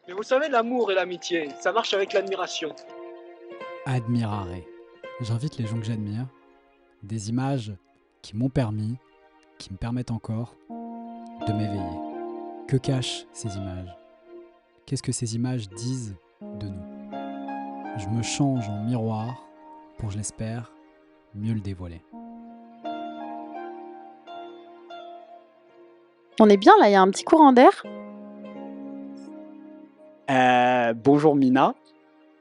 Mais vous savez, l'amour et l'amitié, ça marche avec l'admiration. Admirare. J'invite les gens que j'admire, des images qui m'ont permis, qui me permettent encore de m'éveiller. Que cachent ces images? Qu'est-ce que ces images disent de nous? Je me change en miroir pour, je l'espère, mieux le dévoiler. On est bien là, il y a un petit courant d'air. Bonjour Mina.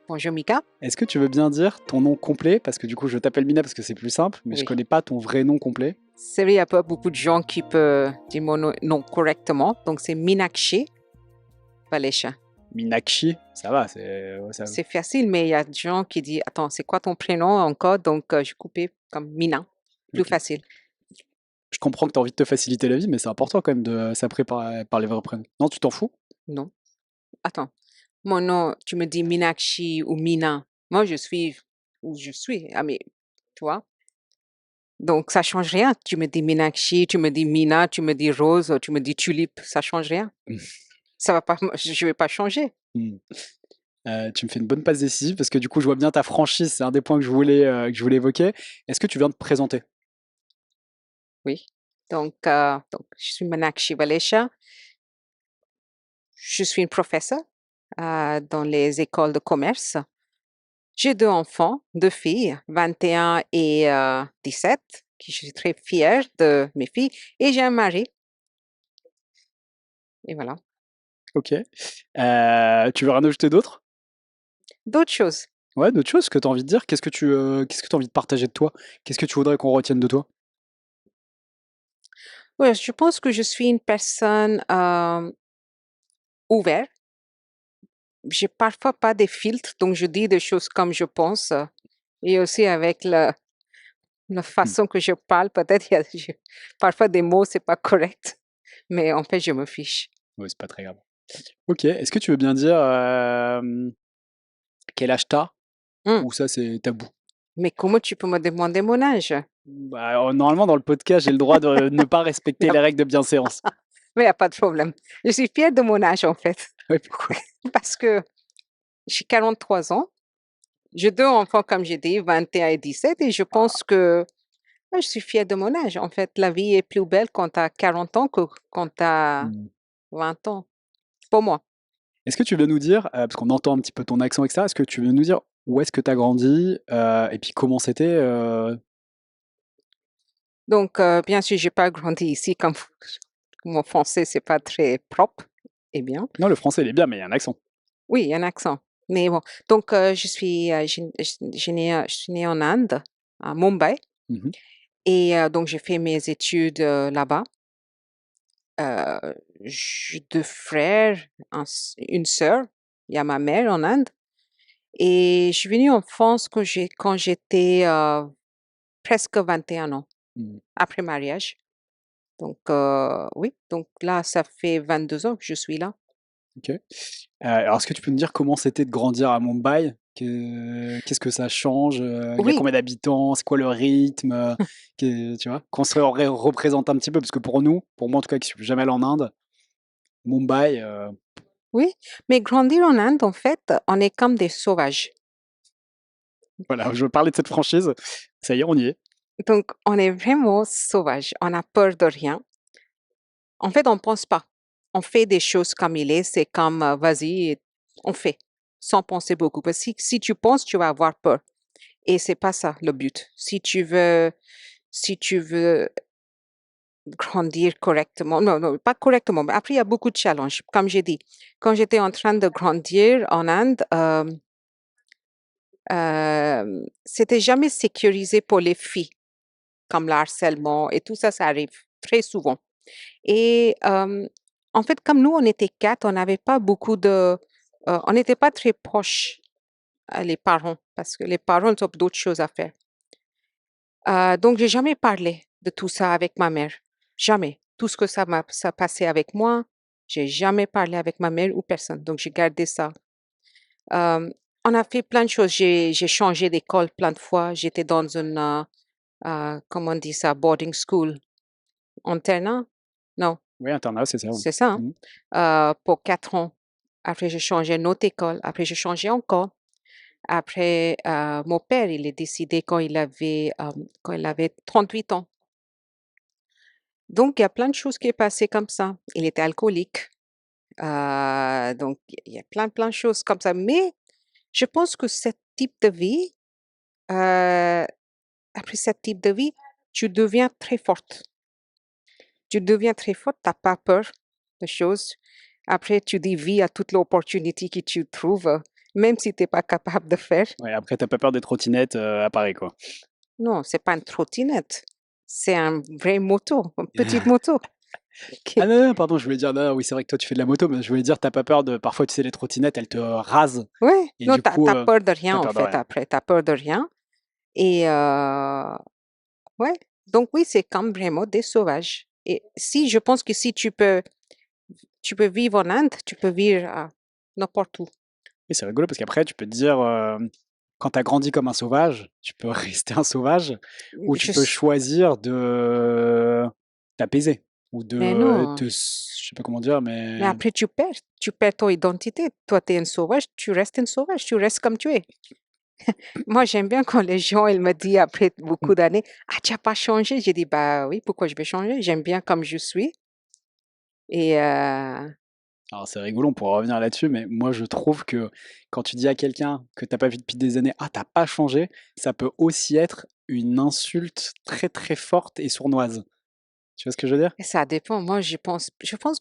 Bonjour Mika. Est-ce que tu veux bien dire ton nom complet? Parce que du coup, je t'appelle Mina parce que c'est plus simple, mais je Oui. connais pas ton vrai nom complet. C'est vrai, il n'y a pas beaucoup de gens qui peuvent dire mon nom correctement. Donc, c'est Minakshi Valesha. Minakshi, ça va, c'est... ouais, ça... C'est facile, mais il y a des gens qui disent attends, c'est quoi ton prénom encore? Donc, je coupais comme Mina. Plus Ok. facile. Je comprends que tu as envie de te faciliter la vie, mais c'est important quand même de s'appeler par les vrais prénoms. Non, tu t'en fous? Non. Attends. Mon nom, tu me dis Minakshi ou Mina. Moi, je suis où je suis. Ah, mais, tu vois? Donc, ça change rien. Tu me dis Minakshi, tu me dis Mina, tu me dis Rose, tu me dis Tulipe. Ça change rien. Ça va pas, je vais pas changer. Hmm. Tu me fais une bonne passe décisive parce que du coup, je vois bien ta franchise, c'est un des points que je voulais évoquer. Est-ce que tu viens de te présenter? Oui. Donc, je suis Minakshi Valesha. Je suis une professeure dans les écoles de commerce. J'ai 2 enfants, 2 filles, 21 et 17, qui je suis très fière de mes filles, et j'ai un mari. Et voilà. Ok. Tu veux rien ajouter d'autre? D'autres choses. Ouais, d'autres choses que tu as envie de dire? Qu'est-ce que tu as envie de partager de toi? Qu'est-ce que tu voudrais qu'on retienne de toi? Ouais, je pense que je suis une personne ouverte. J'ai parfois pas des filtres, donc je dis des choses comme je pense. Et aussi avec la façon que je parle, peut-être il y a parfois des mots, c'est pas correct. Mais en fait, je me fiche. Ouais, c'est pas très grave. Ok, est-ce que tu veux bien dire quel âge t'as? Mmh. Ou ça, c'est tabou? Mais comment tu peux me demander mon âge? Bah, normalement, dans le podcast, j'ai le droit de ne pas respecter les règles de bienséance. Mais il y a pas de problème. Je suis fière de mon âge, en fait, Ouais, pourquoi? parce que j'ai 43 ans. J'ai 2 enfants, comme j'ai dit, 21 et 17, et je pense que je suis fière de mon âge. En fait, la vie est plus belle quand tu as 40 ans que quand tu as Mmh. 20 ans, pour moi. Est-ce que tu veux nous dire, parce qu'on entend un petit peu ton accent et cetera, est-ce que tu veux nous dire où est-ce que tu as grandi, et puis comment c'était, Donc, bien sûr, j'ai pas grandi ici comme mon français, c'est pas très propre et bien. Non, le français, il est bien, mais il y a un accent. Oui, il y a un accent, mais bon. Donc, je suis née en Inde, à Mumbai, Mmh. et donc j'ai fait mes études, là-bas. J'ai 2 frères, une sœur. Il y a ma mère en Inde, et je suis venue en France quand j'étais, presque 21 ans, Mmh. après mariage. Donc oui, donc là, ça fait 22 ans que je suis là. OK. Alors est-ce que tu peux me dire comment c'était de grandir à Mumbai? Qu'est-ce que ça change? Il y a Oui, combien d'habitants? C'est quoi le rythme? Tu vois? Qu'on se représente un petit peu, parce que pour moi en tout cas qui suis jamais allé en Inde, Mumbai, oui, mais grandir en Inde, en fait, on est comme des sauvages. voilà, je veux parler de cette franchise. Ça y est, on y est. Donc on est vraiment sauvages, on a peur de rien. En fait, on pense pas. On fait des choses comme il est, c'est comme, vas-y, on fait, sans penser beaucoup. Parce que si tu penses, tu vas avoir peur, et c'est pas ça le but. Si tu veux grandir correctement, non, non, pas correctement, mais après il y a beaucoup de challenges. Comme j'ai dit, quand j'étais en train de grandir en Inde, c'était jamais sécurisé pour les filles, comme le harcèlement et tout ça, ça arrive très souvent. Et en fait, comme nous, on était 4, on n'avait pas beaucoup de, on n'était pas très proches, les parents, parce que les parents, ils ont d'autres choses à faire. Donc j'ai jamais parlé de tout ça avec ma mère, jamais. Tout ce que ça passait avec moi, j'ai jamais parlé avec ma mère ou personne, donc j'ai gardé ça. Hem, on a fait plein de choses. J'ai changé d'école plein de fois. J'étais dans une, comment on dit ça? Boarding school. Internat? Non, Oui, internat, c'est ça, ouais. c'est ça, Mmh. pour 4 ans. Après, j'ai changé une autre école. Après, j'ai changé encore. Après, mon père, il est décédé quand il avait 38 ans. Donc, il y a plein de choses qui est passé comme ça. Il était alcoolique. Donc, il y a plein de choses comme ça. Mais je pense que ce type de vie, euh, après ce type de vie, tu deviens très forte. Tu deviens très forte, tu n'as pas peur de choses. Après, tu dis oui à toute l'opportunité que tu trouves, même si tu n'es pas capable de faire. Ouais, après, t'as pas peur des trottinettes à Paris, quoi. Non, c'est pas une trottinette. C'est un vrai moto, une petite moto. Ah non, non, pardon, je voulais dire, non, oui, c'est vrai que toi, tu fais de la moto, mais je voulais dire, t'as pas peur de. Parfois, tu sais, les trottinettes, elles te rasent. Ouais, Et non, du coup, t'as peur de rien t'as en peur de fait rien. après. T'as peur de rien. Et ouais, donc oui, c'est comme vraiment des sauvages. Et si je pense que si tu peux vivre en Inde, tu peux vivre n'importe où. Et c'est rigolo parce qu'après, tu peux te dire, quand tu as grandi comme un sauvage, tu peux rester un sauvage, ou tu Je, peux s- choisir de t'apaiser, ou mais de non, te, je sais pas comment dire, mais mais après tu perds ton identité. Toi, tu es un sauvage, tu restes un sauvage, tu restes comme tu es. Moi, j'aime bien quand les gens, ils me disent après beaucoup d'années, ah, tu n'as pas changé. J'ai dit, bah oui, pourquoi je vais changer? J'aime bien comme je suis. Et alors c'est rigolo, on pourra revenir là-dessus, mais moi je trouve que quand tu dis à quelqu'un que t'as pas vu depuis des années, ah t'as pas changé, ça peut aussi être une insulte très très forte et sournoise. Tu vois ce que je veux dire? Et ça dépend. Moi, je pense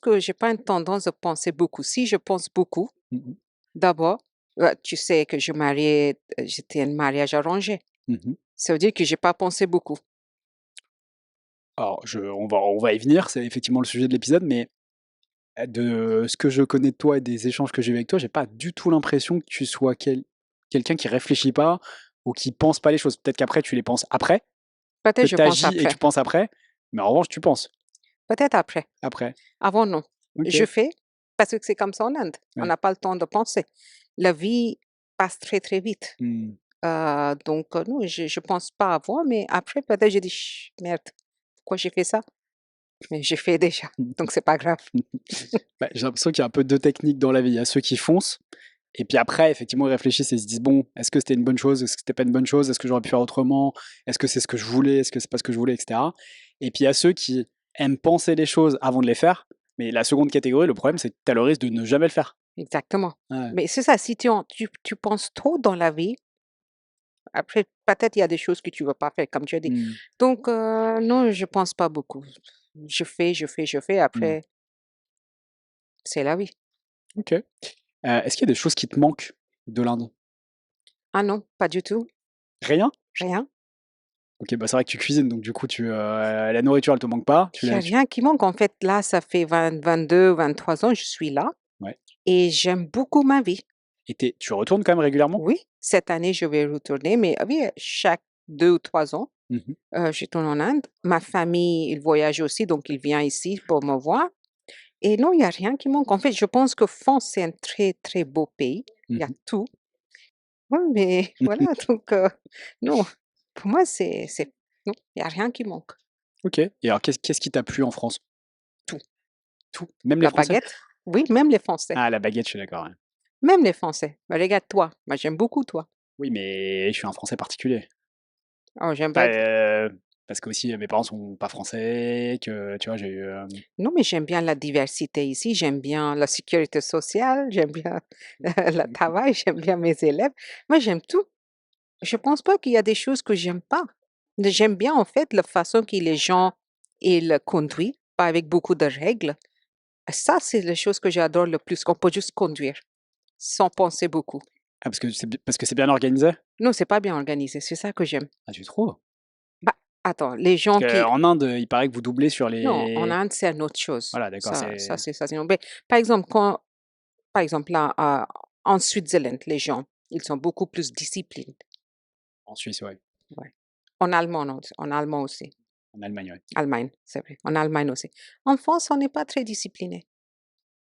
que j'ai pas une tendance de penser beaucoup. Si je pense beaucoup, Mhm. d'abord, tu sais que j'étais un mariage arrangé. Mhm. Ça veut dire que j'ai pas pensé beaucoup. Alors on va y venir, c'est effectivement le sujet de l'épisode, mais de ce que je connais de toi et des échanges que j'ai eu avec toi, j'ai pas du tout l'impression que tu sois quelqu'un qui réfléchit pas ou qui pense pas les choses. Peut-être qu'après tu les penses après, Peut-être que je tu pense agis et tu après. penses après, mais en revanche tu penses Peut-être après. après. Avant, non. Je OK. fais parce que c'est comme ça en Inde. On Ouais. n'a pas le temps de penser. La vie passe très, très vite. Mmh. Donc, non, je pense pas avant, mais après, peut-être j'ai dit, merde, pourquoi j'ai fait ça? Mais j'ai fait déjà, donc c'est pas grave. Bah, j'ai l'impression qu'il y a un peu 2 techniques dans la vie. Il y a ceux qui foncent et puis après effectivement ils réfléchissent et se disent: «Bon, est-ce que c'était une bonne chose? Est-ce que c'était pas une bonne chose? Est-ce que j'aurais pu faire autrement? Est-ce que c'est ce que je voulais? Est-ce que c'est pas ce que je voulais?» et cetera. Et puis il y a ceux qui aiment penser les choses avant de les faire, mais la seconde catégorie, le problème, c'est que tu as le risque de ne jamais le faire. Exactement. Ouais. Mais c'est ça, si tu penses trop dans la vie, après, peut-être il y a des choses que tu veux pas faire, comme tu as dit. Mmh. Donc, non, je pense pas beaucoup. Je fais, Mmh. après, c'est la vie. OK. Est-ce qu'il y a des choses qui te manquent de l'Inde? Ah non, pas du tout, Rien? rien. OK, bah, c'est vrai que tu cuisines, donc du coup la nourriture, elle te manque pas, Il y a tu rien qui manque. En fait, là, ça fait 22, 23 ans, je suis là ouais, et j'aime beaucoup ma vie. et tu retournes quand même régulièrement? Oui, cette année, je vais retourner, mais oui, chaque 2 ou 3 ans, Mmh. je tourne en Inde. Ma famille, il voyage aussi, donc il vient ici pour me voir. Et non, il y a rien qui manque. En fait, je pense que France, c'est un très, très beau pays. Il y a Mmh. tout. Oui, mais voilà, donc non, pour moi, non, il y a rien qui manque. OK, et alors qu'est-ce qui t'a plu en France? Tout. Tout? Même les La Français? baguette, oui, même les Français. Ah, la baguette, je suis d'accord, ouais. Même les Français. Bah, regarde toi, moi j'aime beaucoup toi. Oui, mais je suis un Français particulier. Oh, j'aime Enfin, bien. parce qu'aussi mes parents sont pas français, que tu vois, j'ai eu, Non, mais j'aime bien la diversité ici, j'aime bien la sécurité sociale, j'aime bien le travail, j'aime bien mes élèves. Moi, j'aime tout. Je pense pas qu'il y a des choses que j'aime pas. Mais j'aime bien, en fait, la façon que les gens, ils conduisent, pas avec beaucoup de règles. Ça, c'est les choses que j'adore le plus, qu'on peut juste conduire, sans penser beaucoup. ah parce que c'est bien organisé? Non, c'est pas bien organisé, c'est ça que j'aime. Ah, tu trouves? Bah, attends, les gens Parce qui... qu'en Inde, il paraît que vous doublez sur Non, en les Inde, c'est une autre chose. voilà, d'accord, Ça c'est c'est ça. Mais, par exemple, là, en Switzerland, les gens, ils sont beaucoup plus disciplinés. en Suisse, ouais, Ouais. En Allemagne, en Allemand aussi. en Allemagne, ouais. Allemagne, c'est vrai. En Allemagne aussi. En France, on n'est pas très discipliné.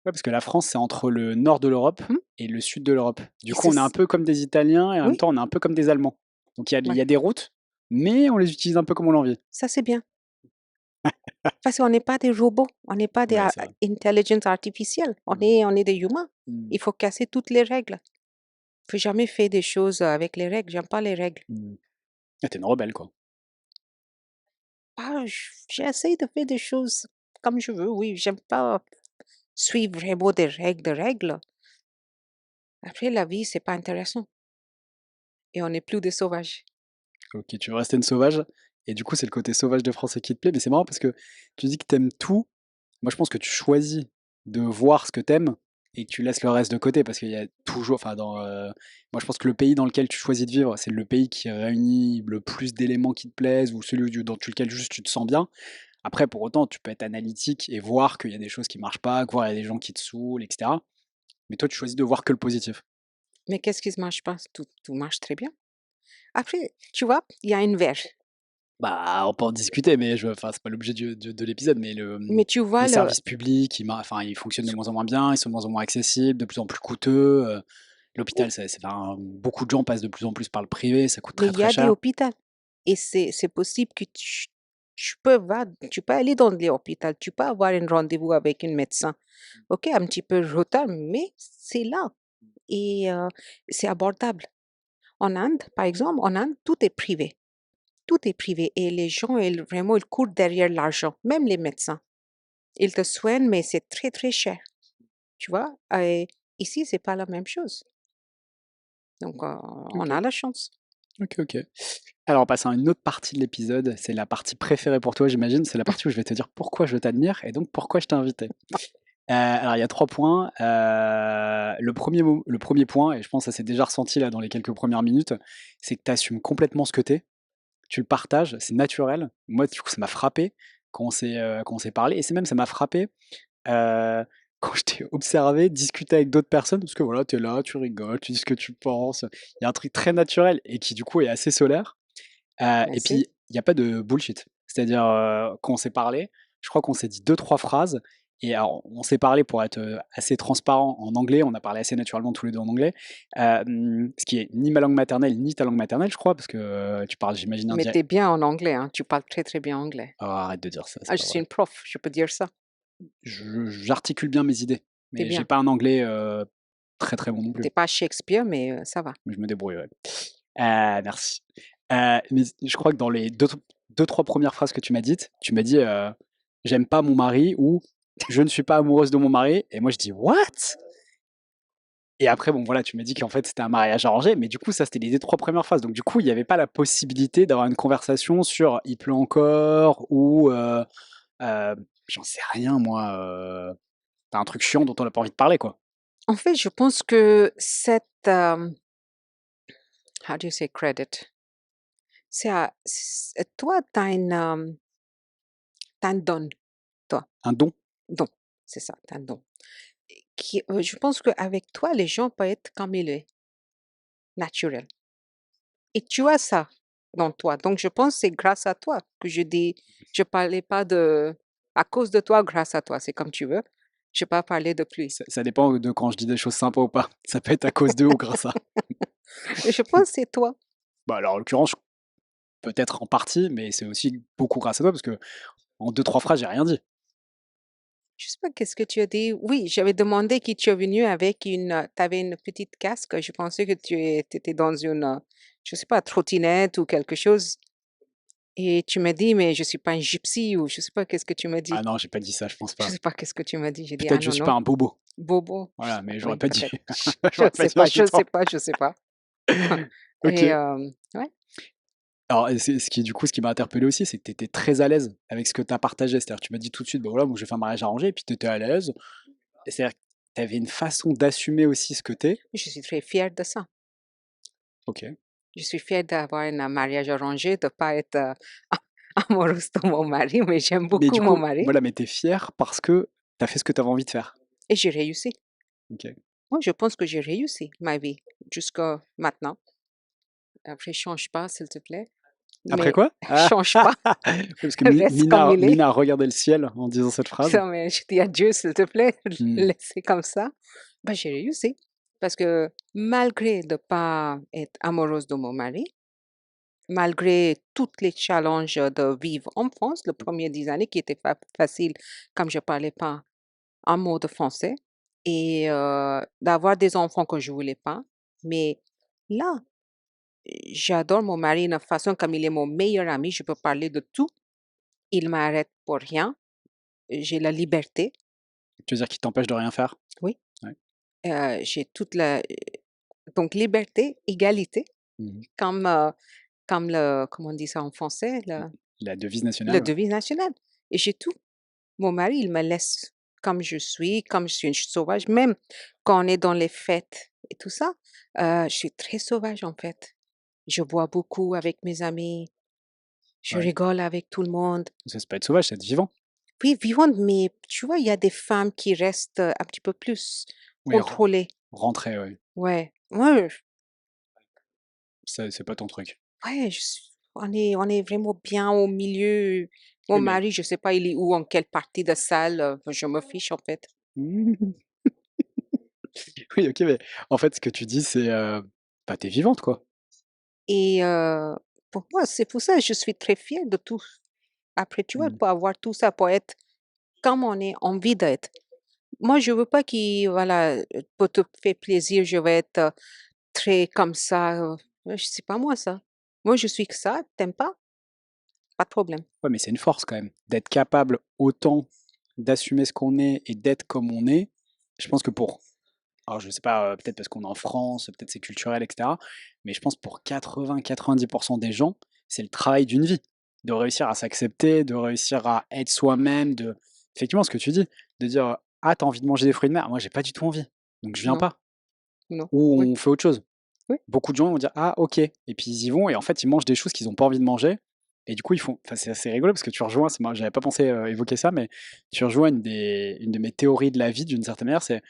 Ouais, parce que la France, c'est entre le nord de l'Europe Mhm. et le sud de l'Europe. Du Et coup, on est un peu comme des Italiens et en même oui, temps, on est un peu comme des Allemands. Donc il y ouais, a des routes, mais on les utilise un peu comme on l'envie. ça c'est bien. Parce qu'on n'est pas des robots, on n'est pas des Ouais, c'est vrai. intelligence artificielle, Mm. on est des humains. Mm. Il faut casser toutes les règles. Il faut jamais faire des choses avec les règles. J'aime pas les règles. Mm. Ah, t'es une rebelle, quoi. J'essaie de faire des choses comme je veux, oui. J'aime pas suivre vraiment des règles. Après, la vie, c'est pas intéressant. Et on n'est plus des sauvages. Ok, tu veux rester une sauvage. Et du coup, c'est le côté sauvage de français qui te plaît. Mais c'est marrant parce que tu dis que t'aimes tout. Moi, je pense que tu choisis de voir ce que t'aimes et que tu laisses le reste de côté parce qu'il y a toujours. Enfin, moi, je pense que le pays dans lequel tu choisis de vivre, c'est le pays qui réunit le plus d'éléments qui te plaisent ou celui lequel juste tu te sens bien. Après, pour autant, tu peux être analytique et voir qu'il y a des choses qui marchent pas, que voir il y a des gens qui te saoulent, etc. Mais toi, tu choisis de voir que le positif. Mais qu'est-ce qui ne marche pas? Tout marche très bien. Après, tu vois, il y a une verge. Bah, on peut en discuter, mais enfin, c'est pas l'objet de l'épisode, mais Mais tu vois, les services publics, enfin, ils fonctionnent de moins en moins bien, ils sont de moins en moins accessibles, de plus en plus coûteux. oui, L'hôpital, enfin, beaucoup de gens passent de plus en plus par le privé, ça coûte mais très il y très a des cher. hôpitaux. Et c'est possible que tu peux aller dans les hôpitaux, tu peux avoir un rendez-vous avec un médecin. OK, un petit peu retard, mais c'est là. Et c'est abordable. En Inde, par exemple, en Inde, tout est privé. Tout est privé. Et les gens, vraiment, ils courent derrière l'argent, même les médecins. Ils te soignent, mais c'est très, très cher. Tu vois? Et ici, c'est pas la même chose. Donc, on Ok, a la chance. ok. Alors, on passe à une autre partie de l'épisode, c'est la partie préférée pour toi, j'imagine, c'est la partie où je vais te dire pourquoi je t'admire et donc pourquoi je t'ai invité. Alors, il y a 3 points. Le premier point, et je pense que ça s'est déjà ressenti là dans les quelques premières minutes, c'est que tu assumes complètement ce que tu es. Tu le partages, c'est naturel. Moi, du coup, ça m'a frappé quand on s'est parlé, et c'est même ça m'a frappé euh, quand je t'ai observé discuter avec d'autres personnes, parce que voilà, tu es là, tu rigoles, tu dis ce que tu penses. Il y a un truc très naturel et qui, du coup, est assez solaire. Et Merci. puis, il n'y a pas de bullshit. C'est-à-dire, quand on s'est parlé, je crois qu'on s'est dit deux, trois phrases. Et alors, on s'est parlé pour être assez transparent en anglais. On a parlé assez naturellement tous les deux en anglais. Ce qui est ni ma langue maternelle, ni ta langue maternelle, je crois, parce que tu parles, j'imagine, un Mais tu es bien en anglais, hein. Tu parles très, très bien anglais. Oh, arrête de dire ça, c'est Ah, je pas suis vrai. une prof, je peux dire ça. J'articule bien mes idées, Tu es mais j'ai bien. pas un anglais très très bon non Tu plus. es pas Shakespeare, mais ça va. Mais je me débrouille, ouais. Merci. Mais je crois que dans les deux, trois premières phrases que tu m'as dites, tu m'as dit j'aime pas mon mari ou je ne suis pas amoureuse de mon mari. Et moi je dis what? Et après, bon voilà, tu m'as dit qu'en fait c'était un mariage arrangé, mais du coup, ça c'était les deux, trois premières phrases. Donc du coup, il n'y avait pas la possibilité d'avoir une conversation sur il pleut encore ou euh, j'en sais rien, moi. T'as un truc chiant dont on n'a pas envie de parler, quoi. En fait, je pense que cette, how do you say credit? Toi, tu as un don, toi. Un don. Don, c'est ça, tu as un don. Je pense qu'avec toi, les gens peuvent être comme il est, naturel. Et tu as ça dans toi. Donc, je pense que c'est grâce à toi que je dis, je parlais pas à cause de toi, grâce à toi, c'est comme tu veux. Je n'ai pas parlé de pluie. Ça dépend de quand je dis des choses sympas ou pas. Ça peut être à cause d'eux ou grâce à. Et je pense que c'est toi. Bah alors, en l'occurrence, peut-être en partie, mais c'est aussi beaucoup grâce à toi parce que en deux, trois phrases, j'ai rien dit. Je sais pas qu'est-ce que tu as dit. Oui, j'avais demandé qui tu es venu avec tu avais une petite casque. Je pensais que tu étais dans une, je sais pas, trottinette ou quelque chose. Et tu m'as dit, mais je suis pas un gypsy ou je sais pas qu'est-ce que tu m'as Ah dit. non, j'ai pas dit ça, je pense Je pas. sais pas qu'est-ce que tu m'as dit. J'ai dit, ah Peut-être je non, suis non, pas un bobo. bobo. Voilà, mais j'aurais Oui, pas dit. peut-être. Je J'aurais ne pas sais dit en pas, je ne sais quittant. pas, je ne sais pas. Ok. Et ouais, Alors, et ce qui m'a interpellé aussi, c'est que tu étais très à l'aise avec ce que tu as partagé. C'est-à-dire, tu m'as dit tout de suite, bah voilà, moi je vais faire un mariage arrangé, et puis tu étais à l'aise. Et c'est-à-dire que tu avais une façon d'assumer aussi ce que tu es. je suis très fière de ça. Ok. Je suis fière d'avoir un mariage arrangé, de ne pas être amoureuse de mon mari, mais j'aime Mais beaucoup du mon coup, mari. voilà, mais tu es fier parce que tu as fait ce que tu avais envie de faire. Et j'ai réussi. Ok. Moi, je pense que j'ai réussi ma vie jusqu'à maintenant. Après, change pas, s'il te plaît. Après Mais quoi? Ah, change pas, parce que reste comme il est. Mina a regardé le ciel en disant cette phrase. Non, mais je dis adieu, s'il te plaît, Hmm. laissez comme ça. Ben, j'ai réussi. Parce que malgré de pas être amoureuse de mon mari, malgré tous les challenges de vivre en France, les premières 10 années qui étaient faciles, comme je parlais pas un mot de français, et d'avoir des enfants que je voulais pas. Mais là, j'adore mon mari d'une façon comme il est mon meilleur ami, je peux parler de tout. Il m'arrête pour rien. J'ai la liberté, Tu veux dire qu'il t'empêche de rien faire? oui. Ouais. J'ai toute la donc liberté, égalité, Mmh. comme le comment on dit ça en français? La devise Le nationale, ouais. devise nationale, et j'ai tout. Mon mari, il me laisse comme je suis une sauvage, même quand on est dans les fêtes et tout ça, je suis très sauvage, en fait. Je bois beaucoup avec mes amis, je Ouais. rigole avec tout le monde. Ça, c'est pas être sauvage, c'est être vivant. Oui, vivante, mais tu vois, il y a des femmes qui restent, un petit peu plus Oui, contrôlées. rentrer, ouais. Ouais, ouais, Ça, c'est pas ton truc. ouais, on est vraiment bien au milieu. Mon Oui, mais mari, je sais pas, il est où, en quelle partie de salle, je me fiche, en fait. oui, OK, mais en fait, ce que tu dis, c'est, bah, tu vivante, quoi. Et pour moi, c'est pour ça que je suis très fière de tout. Après, tu vois, Mmh. pour avoir tout ça, pour être comme on est envie d'être. Moi, je veux pas qu'il voilà, pour te faire plaisir, je vais être, très comme ça, c'est pas moi ça. Moi, je suis que ça, t'aimes pas? Pas de problème. Ouais, mais c'est une force quand même, d'être capable autant d'assumer ce qu'on est et d'être comme on est. Je pense que pour alors je sais pas, peut-être parce qu'on est en France, peut-être c'est culturel et cetera, mais je pense pour 80-90 des gens, c'est le travail d'une vie. De réussir à s'accepter, de réussir à être soi-même, de effectivement ce que tu dis, de dire: «Ah, tu as envie de manger des fruits de mer? Moi j'ai pas du tout envie, donc je viens Non, pas» non. ou Oui, on fait autre chose. oui, Beaucoup de gens vont dire: «Ah OK» et puis ils y vont et en fait, ils mangent des choses qu'ils ont pas envie de manger et du coup, ils font enfin, c'est assez rigolo parce que tu rejoins c'est marrant, j'avais pas pensé, évoquer ça, mais tu rejoins une de mes théories de la vie d'une certaine manière, c'est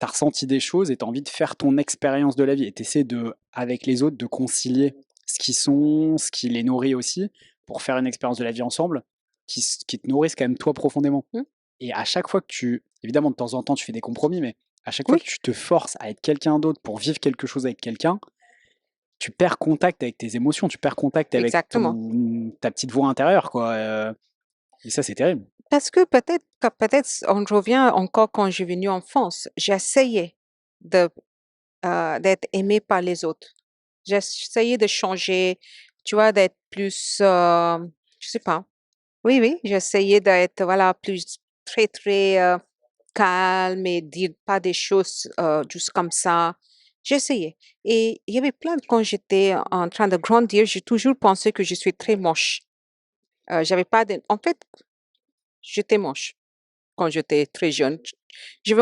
tu as ressenti des choses et tu as envie de faire ton expérience de la vie et tu essaies de, avec les autres, de concilier ce qu'ils sont, ce qui les nourrit aussi, pour faire une expérience de la vie ensemble qui te nourrisse quand même toi profondément. mmh, Et à chaque fois que évidemment de temps en temps tu fais des compromis, mais à chaque fois que oui, tu te forces à être quelqu'un d'autre pour vivre quelque chose avec quelqu'un, tu perds contact avec tes émotions, tu perds contact avec exactement. ta petite voix intérieure, quoi. Et ça, c'est terrible. Parce que peut-être on revient encore quand je suis venue en France, j'essayais de, d'être aimée par les autres. J'essayais de changer, tu vois, d'être plus, je sais pas. Oui, oui, j'essayais d'être, voilà, plus très, très, calme et dire pas des choses, juste comme ça. J'essayais, et il y avait plein de quand j'étais en train de grandir, j'ai toujours pensé que je suis très moche. J'avais pas de en fait, j'étais moche quand j'étais très jeune. Je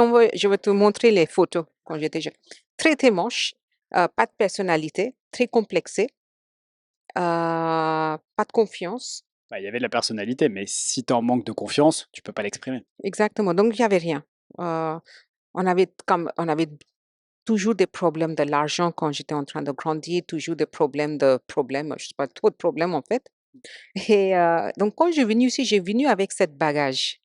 vais te montrer les photos quand j'étais jeune. Très, très moche, pas de personnalité, très complexée, pas de confiance. Bah, il y avait de la personnalité, mais si tu en manques de confiance, tu peux pas l'exprimer. Exactement, donc il y avait rien. Heu, on avait toujours des problèmes de l'argent quand j'étais en train de grandir, toujours des problèmes, je sais pas, trop de problèmes en fait, et donc quand je suis venue ici, j'ai venu avec cette bagage,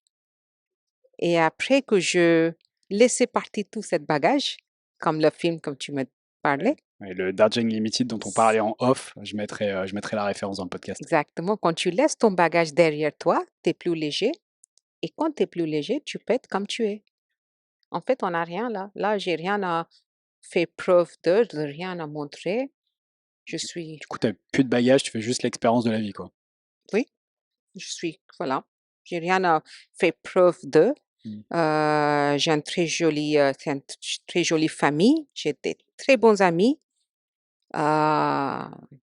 et après que je laissais partir tout cette bagage, comme le film comme tu me parlais, Ouais, le Darjeeling Limited dont on parlait en off, je mettrai la référence dans le podcast. exactement, quand tu laisses ton bagage derrière toi, tu es plus léger, et quand tu es plus léger, tu peux être comme tu es. En fait, on n'a rien là. Là, j'ai rien à faire preuve de rien à montrer. Je Du suis du coup, tu plus de bagages, tu fais juste l'expérience de la vie, quoi. oui, je suis voilà, j'ai rien à faire preuve de. Mmh. J'ai une très jolie, c'est une très jolie famille. J'ai des très bons amis. Heu,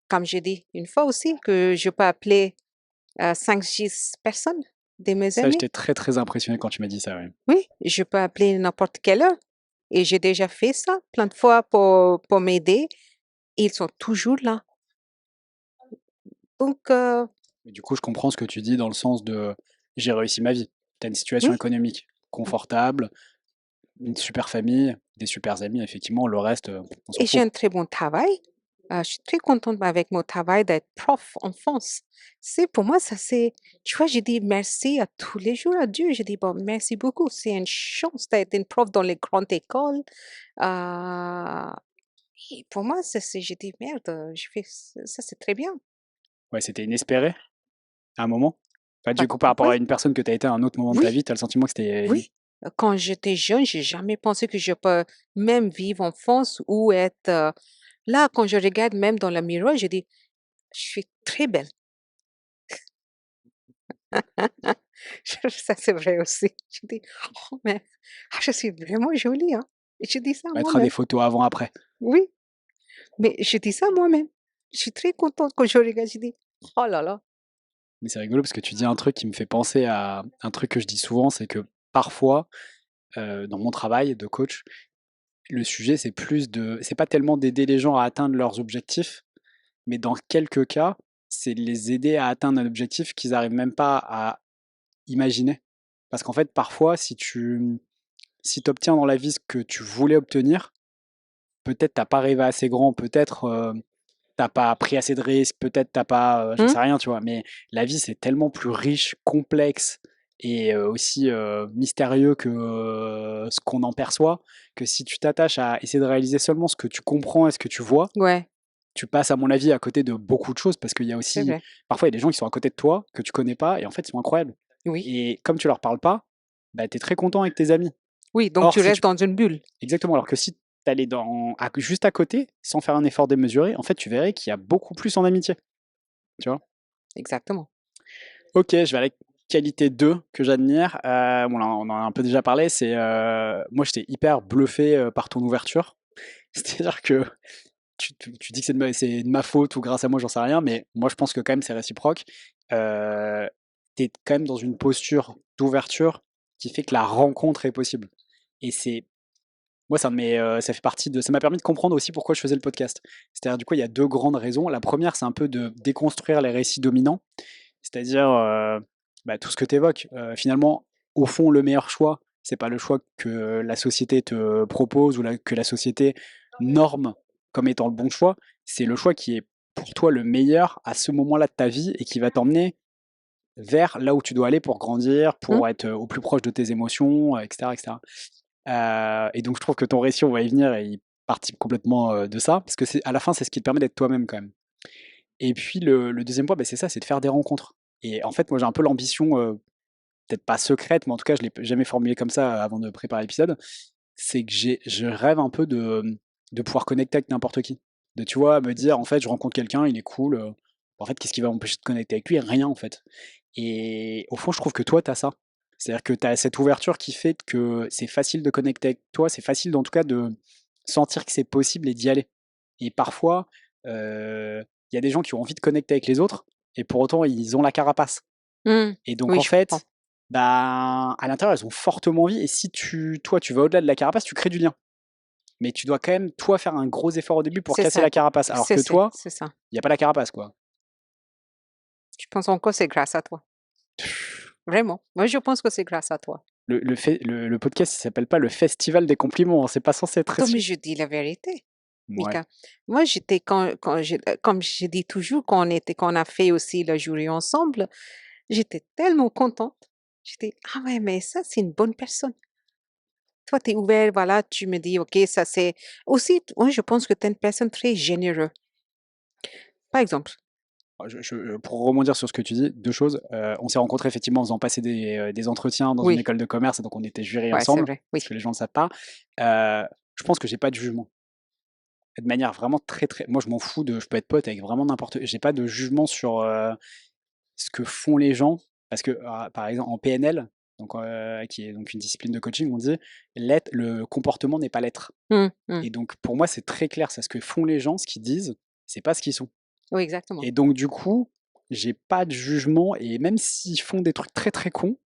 Comme j'ai dit une fois aussi que je peux appeler, 5-6 personnes de mes Ça, amis. j'étais très, très impressionné quand tu m'as dit ça, ouais. Oui, je peux appeler n'importe quelle heure, et j'ai déjà fait ça plein de fois pour m'aider. Ils sont toujours là. Donc Et du coup, je comprends ce que tu dis dans le sens de: «J'ai réussi ma vie». Tu as une situation oui, économique confortable, une super famille, des supers amis, effectivement, le reste, on s'en et j'ai fout. un très bon travail. Je suis très contente avec mon travail d'être prof en France. C'est pour moi, ça c'est tu vois, j'ai dit merci à tous les jours à Dieu. J'ai dit: «Bon, merci beaucoup, c'est une chance d'être une prof dans les grandes écoles». Heu Et pour moi, j'ai dit, merde, je fais ça, c'est très bien. Ouais, c'était inespéré à un moment. Enfin, Bah, du coup, par rapport à oui, une personne que tu as été à un autre moment de ta oui, vie, tu as le sentiment que c'était. oui. Quand j'étais jeune, j'ai jamais pensé que je peux même vivre en France ou être là. Quand je regarde même dans le miroir, je dis, je suis très belle. Ça, c'est vrai aussi. Je dis, oh, mais je suis vraiment jolie, hein. Et je dis ça à Mettra des moi-même. photos avant-après. Oui, mais je dis ça à moi-même. Je suis très contente quand je regarde, je dis, oh là là. Mais c'est rigolo parce que tu dis un truc qui me fait penser à un truc que je dis souvent, c'est que parfois, dans mon travail de coach, le sujet c'est pas tellement d'aider les gens à atteindre leurs objectifs, mais dans quelques cas, c'est de les aider à atteindre un objectif qu'ils arrivent même pas à imaginer. Parce qu'en fait, parfois, si tu obtiens dans la vie ce que tu voulais obtenir, peut-être t'as pas rêvé assez grand, peut-être t'as pas pris assez de risques, peut-être t'as pas, j'en Hmm? sais rien, tu vois. Mais la vie, c'est tellement plus riche, complexe et aussi mystérieux que ce qu'on en perçoit, que si tu t'attaches à essayer de réaliser seulement ce que tu comprends et ce que tu vois, Ouais, tu passes, à mon avis, à côté de beaucoup de choses parce qu'il y a c'est aussi, vrai. parfois, il y a des gens qui sont à côté de toi, que tu connais pas et en fait, ils sont incroyables. Oui, Et comme tu leur parles pas, bah, tu es très content avec tes amis. oui, donc Or, tu si tu restes dans une bulle. Exactement, alors que si tu allais juste à côté, sans faire un effort démesuré, en fait, tu verrais qu'il y a beaucoup plus en amitié, tu vois? Exactement. OK, je vais à la qualité 2 que j'admire. Bon, là, on en a un peu déjà parlé, c'est, moi, j'étais hyper bluffé, par ton ouverture. C'est-à-dire que tu dis que c'est de ma faute ou grâce à moi, j'en sais rien, mais moi, je pense que quand même c'est réciproque. Tu es quand même dans une posture d'ouverture qui fait que la rencontre est possible et c'est moi, ça fait partie de ça m'a permis de comprendre aussi pourquoi je faisais le podcast. C'est-à-dire, du coup, il y a 2 grandes raisons. La première, c'est un peu de déconstruire les récits dominants, c'est-à-dire, bah, tout ce que tu évoques. Finalement, au fond, le meilleur choix, c'est pas le choix que la société te propose ou que la société norme comme étant le bon choix, c'est le choix qui est pour toi le meilleur à ce moment-là de ta vie et qui va t'emmener vers là où tu dois aller pour grandir, Hmm? pour être, au plus proche de tes émotions, et cetera, et cetera. Et donc je trouve que ton récit, on va y venir, et il participe complètement, de ça, parce que c'est à la fin, c'est ce qui te permet d'être toi-même quand même. Et puis le 2e point, bah, c'est ça, c'est de faire des rencontres. Et en fait, moi j'ai un peu l'ambition, peut-être pas secrète, mais en tout cas je l'ai jamais formulée comme ça, avant de préparer l'épisode, c'est que je rêve un peu de pouvoir connecter avec n'importe qui. De, tu vois, me dire: «En fait, je rencontre quelqu'un, il est cool, en fait, qu'est-ce qui va m'empêcher de connecter avec lui? Rien, en fait». Et au fond, je trouve que toi, tu as ça. C'est-à-dire que tu as cette ouverture qui fait que c'est facile de connecter avec toi, c'est facile, en tout cas, de sentir que c'est possible et d'y aller. Et parfois, il y a des gens qui ont envie de connecter avec les autres et pour autant, ils ont la carapace. Hmm. Et donc, Oui, en je comprends. fait, bah, à l'intérieur, elles ont fortement envie, et si toi, tu vas au-delà de la carapace, tu crées du lien. Mais tu dois quand même, toi, faire un gros effort au début pour C'est casser ça, la carapace. Alors c'est que c'est toi, c'est ça. il y a pas la carapace, quoi. Je pense encore que c'est grâce à toi. Vraiment. Moi, je pense que c'est grâce à toi. Le podcast, il s'appelle pas le festival des compliments, hein, c'est pas censé être Attends, mais reçu. je dis la vérité, Ouais. Mika. Moi, j'étais comme je dis toujours, quand on a fait aussi la jury ensemble, j'étais tellement contente. J'étais, ah ouais, mais ça, c'est une bonne personne. Toi, tu es ouvert, voilà, tu me dis, OK, ça c'est. Aussi, moi, je pense que tu es une personne très généreuse. Par exemple, Pour rebondir sur ce que tu dis, 2 choses. On s'est rencontrés effectivement en faisant passer des entretiens dans une oui, école de commerce, et donc on était jurés ouais, c'est ensemble, vrai, parce oui. que les gens ne le savent pas. Je pense que j'ai pas de jugement. De manière vraiment très, très moi je m'en fous je peux être pote avec vraiment n'importe j'ai pas de jugement sur, ce que font les gens, parce que, par exemple en PNL, donc qui est donc une discipline de coaching, on dit: le comportement n'est pas l'être». Mmh, mmh. Et donc pour moi, c'est très clair, c'est ce que font les gens, ce qu'ils disent, c'est pas ce qu'ils sont. Oui, exactement. Et donc du coup, j'ai pas de jugement, et même s'ils font des trucs très, très cons,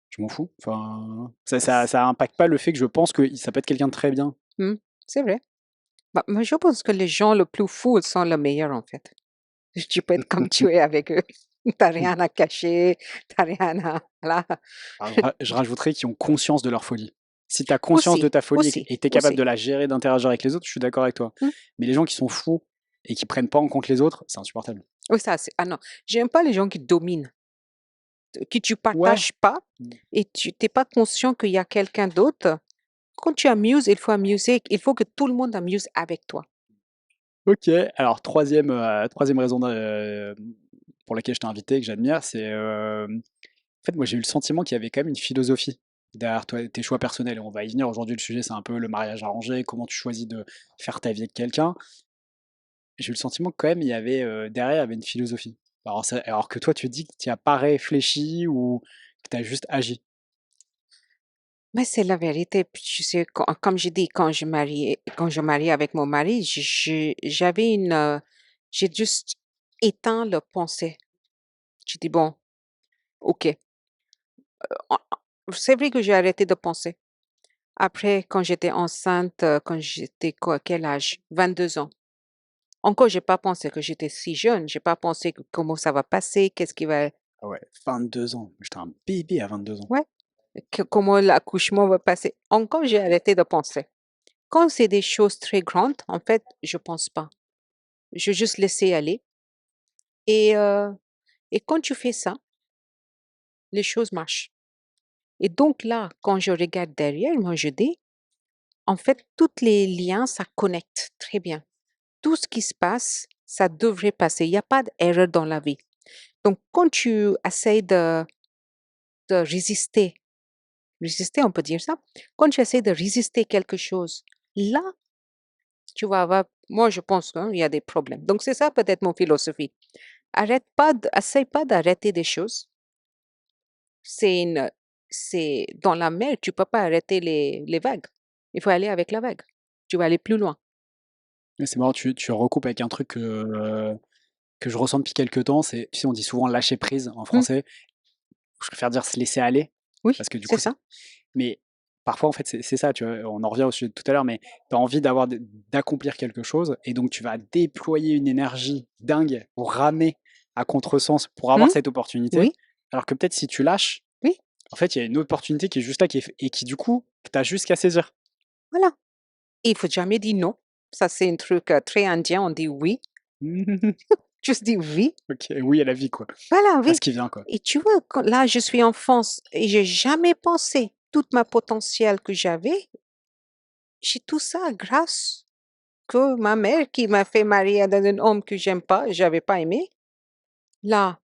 je m'en fous. Enfin, ça impacte pas le fait que je pense que ça peut être quelqu'un de très bien. Mmh, c'est vrai. Bah, moi, je pense que les gens le plus fous, ils sont les meilleurs, en fait. Tu peux être comme tu es avec eux. Tu rien à cacher, tu rien à voilà. Alors, je rajouterais qu'ils ont conscience de leur folie. Si tu as conscience de Aussi, ta folie aussi, et que tu es capable aussi. de la gérer, d'interagir avec les autres, je suis d'accord avec toi. Mmh. Mais les gens qui sont fous et qui prennent pas en compte les autres, c'est insupportable. Oui, ça, c'est ah non, j'aime pas les gens qui dominent, que tu Ouais. partages pas Mmh. et tu es pas conscient qu'il y a quelqu'un d'autre. quand tu amuses, il faut que tout le monde amuse avec toi. Ok, alors troisième raison pour laquelle je t'ai invité, que j'admire, c'est en fait moi j'ai eu le sentiment qu'il y avait quand même une philosophie derrière toi, tes choix personnels. Et on va y venir aujourd'hui, le sujet c'est un peu le mariage arrangé, comment tu choisis de faire ta vie avec quelqu'un. J'ai eu le sentiment que quand même il y avait derrière il y avait une philosophie. Alors que toi tu dis que tu n'as pas réfléchi ou que tu as juste agi. Mais c'est la vérité. Puis tu sais, comme j'ai dit, quand je mariais avec mon mari, j'avais j'ai juste éteint le pensée. J'ai dit, bon, ok. C'est vrai que j'ai arrêté de penser. Après, quand j'étais enceinte, quand j'étais quoi, quel âge? 22 ans. Encore, j'ai pas pensé que j'étais si jeune. J'ai pas pensé que comment ça va passer, qu'est-ce qui va, Ah ouais, 22 ans. J'étais un bébé à 22 ans. ouais, comment l'accouchement va passer. Encore, j'ai arrêté de penser. Quand c'est des choses très grandes, en fait, je pense pas. Je juste laisser aller. Et, euh, et quand tu fais ça, les choses marchent. Et donc là, quand je regarde derrière, moi, je dis, en fait, tous les liens, ça connecte très bien. Tout ce qui se passe, ça devrait passer. Il n'y a pas d'erreur dans la vie. Donc, quand tu essaies de résister, on peut dire ça, quand tu essaies de résister quelque chose, là, tu vas avoir, moi, je pense qu'il y a des problèmes. Donc, c'est ça peut-être mon philosophie. Essaye pas d'arrêter des choses. C'est une, c'est dans la mer, tu peux pas arrêter les vagues. Il faut aller avec la vague. Tu vas aller plus loin. Mais c'est marrant, tu recoupes avec un truc que je ressens depuis quelques temps, c'est, tu sais, on dit souvent lâcher prise en Hmm. français. Je préfère dire se laisser aller, Oui, parce que du c'est coup, c'est. ça. Mais parfois, en fait, c'est ça, tu vois, on en revient au sujet de tout à l'heure, mais tu as envie d'accomplir quelque chose, et donc tu vas déployer une énergie dingue pour ramer à contresens pour avoir Hmm. cette opportunité, Oui, alors que peut-être si tu lâches, oui, en fait, il y a une opportunité qui est juste là, et qui du coup, tu as juste qu'à saisir. voilà. Et il faut jamais dire non. Ça, c'est un truc très indien. On dit oui. Juste dis oui. Ok, oui à la vie, quoi. Voilà, À ce oui. qui vient, quoi. Et tu vois, là, je suis en France et j'ai jamais pensé toute ma potentiel que j'avais. J'ai tout ça grâce que ma mère qui m'a fait marier à un homme que j'aime pas, j'avais pas aimé. Là,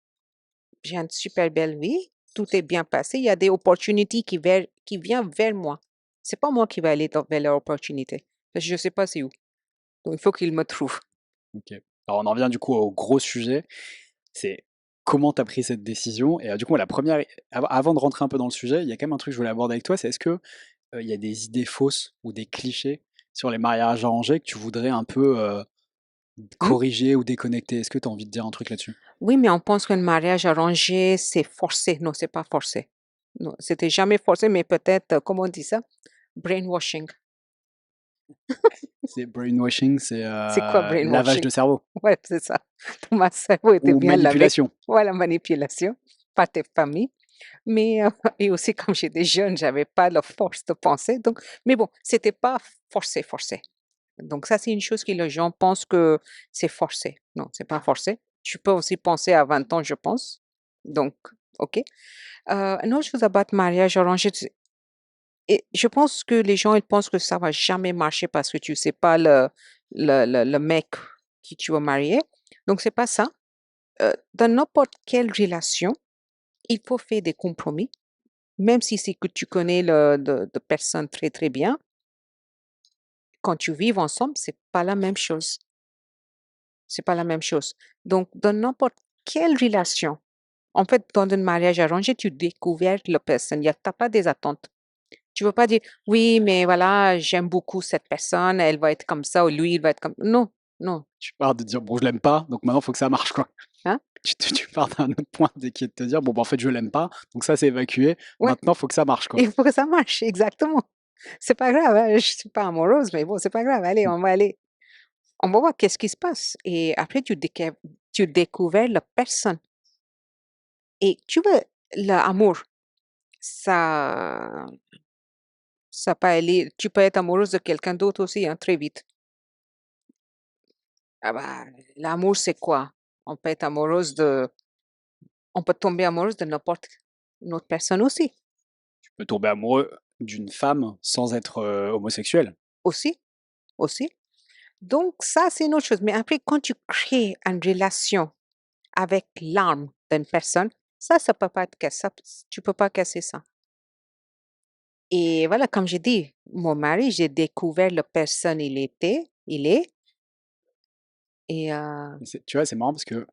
j'ai une super belle vie. Tout est bien passé. Il y a des opportunités qui viennent vers moi. C'est pas moi qui vais aller vers l'opportunité. Parce que je sais pas c'est où. Donc, il faut qu'il me trouve. Ok. Alors on en revient du coup au gros sujet, c'est comment tu as pris cette décision. Et du coup, la première, avant de rentrer un peu dans le sujet, il y a quand même un truc que je voulais aborder avec toi, c'est est-ce que il y a des idées fausses ou des clichés sur les mariages arrangés que tu voudrais un peu Hmm? corriger ou déconnecter? Est-ce que tu as envie de dire un truc là-dessus? Oui, mais on pense qu'un mariage arrangé, c'est forcé. Non, c'est pas forcé. Non, c'était jamais forcé, mais peut-être, comment on dit ça? Brainwashing. C'est brainwashing, c'est C'est quoi lavage brainwashing? de cerveau Ouais, c'est ça. Ton cerveau était ou bien lavé. manipulation. Voilà, manipulation par tes familles. Mais, et aussi, comme j'étais jeune, j'avais pas la force de penser. Donc, mais bon, c'était pas forcé, forcé. Donc, ça, c'est une chose que les gens pensent que c'est forcé. Non, c'est pas forcé. Tu peux aussi penser à 20 ans, je pense. Donc, OK. Une autre chose about mariage arrangé, et je pense que les gens, ils pensent que ça va jamais marcher parce que tu sais pas le mec qui tu vas marier. Donc, c'est pas ça. Dans n'importe quelle relation, il faut faire des compromis, même si c'est que tu connais de personnes très, très bien. Quand tu vis ensemble, c'est pas la même chose. C'est pas la même chose. Donc, dans n'importe quelle relation, en fait, dans un mariage arrangé, tu découvres la personne. Tu n'as pas des attentes. Tu veux pas dire, oui, mais voilà, j'aime beaucoup cette personne, elle va être comme ça, ou lui, il va être comme. Non, non. Tu pars de dire bon, je l'aime pas, donc maintenant il faut que ça marche, quoi. Hein? Tu pars d'un autre point qui est de te dire bon, bah, en fait, je l'aime pas, donc ça c'est évacué, Ouais, maintenant il faut que ça marche, quoi. il faut que ça marche, exactement. C'est pas grave, hein, je suis pas amoureuse, mais bon, c'est pas grave. Allez, Mm. on va aller. On va voir qu'est-ce qui se passe. Et après, tu découvres la personne. Et tu vois, l'amour, ça, ça peut aller, tu peux être amoureuse de quelqu'un d'autre aussi, hein, très vite. Ah bah, l'amour, c'est quoi? On peut être amoureuse on peut tomber amoureuse de n'importe une autre personne aussi. Tu peux tomber amoureux d'une femme sans être homosexuel. Aussi, aussi. Donc, ça, c'est une autre chose. Mais après, quand tu crées une relation avec l'âme d'une personne, ça peut pas être cassé. Tu peux pas casser ça. Et voilà, comme j'ai dit, mon mari, j'ai découvert la personne il est. Et Tu vois, c'est marrant parce que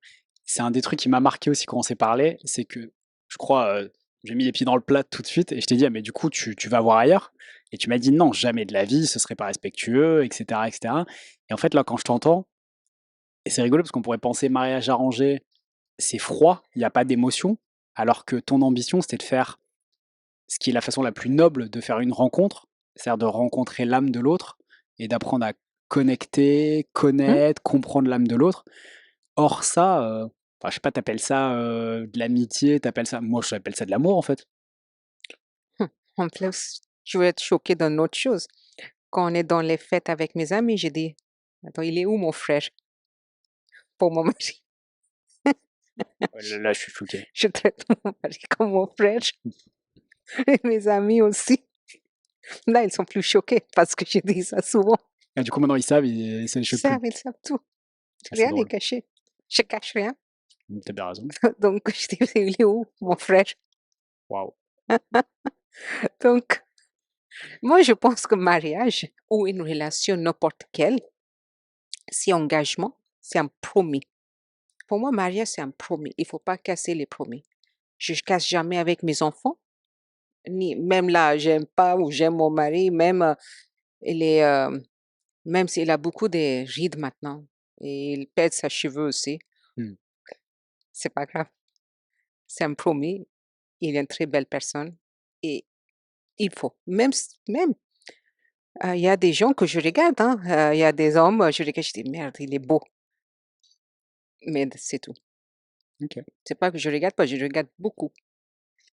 c'est un des trucs qui m'a marqué aussi quand on s'est parlé, c'est que je crois, j'ai mis les pieds dans le plat tout de suite et je t'ai dit: «Ah mais du coup tu vas voir ailleurs?» et tu m'as dit: «Non, jamais de la vie, ce serait pas respectueux» et cetera et cetera et en fait, là, quand je t'entends et c'est rigolo parce qu'on pourrait penser mariage arrangé, c'est froid, il y a pas d'émotion, alors que ton ambition, c'était de faire ce qui est la façon la plus noble de faire une rencontre, c'est-à-dire de rencontrer l'âme de l'autre et d'apprendre à connecter, hmm, connaître, comprendre l'âme de l'autre. Or ça, enfin, je sais pas, t'appelles ça, de l'amitié, t'appelles ça moi j'appelle ça de l'amour, en fait. en plus, je vais être choquée d'une autre chose. Quand on est dans les fêtes avec mes amis, j'ai dit, attends, il est où mon frère pour mon mari? Ouais, là, je suis choqué. Je traite mon mari comme mon frère et mes amis aussi. Là, ils sont plus choqués parce que j'ai dit ça souvent. Et du coup, maintenant, ils savent et ça les choque plus. Ils savent tout. Ah, c'est Rien n'est drôle. caché. Je cache rien. Tu bien raison. Donc, je dis, il est où mon frère? Waouh. Donc, moi, je pense que mariage ou une relation n'importe quelle, c'est engagement, c'est un promis. Pour moi, mariage, c'est un promis. Il faut pas casser les promis. Je casse jamais avec mes enfants, ni même là, j'aime pas ou j'aime mon mari, même il est, même s'il a beaucoup de rides maintenant et il perd ses cheveux aussi, Mmh. c'est pas grave. C'est un promis. Il est une très belle personne et il faut. Même, il y a des gens que je regarde, hein, il y a des hommes, je regarde, je dis merde, il est beau. Mais c'est tout. OK. C'est pas que je regarde pas, je regarde beaucoup.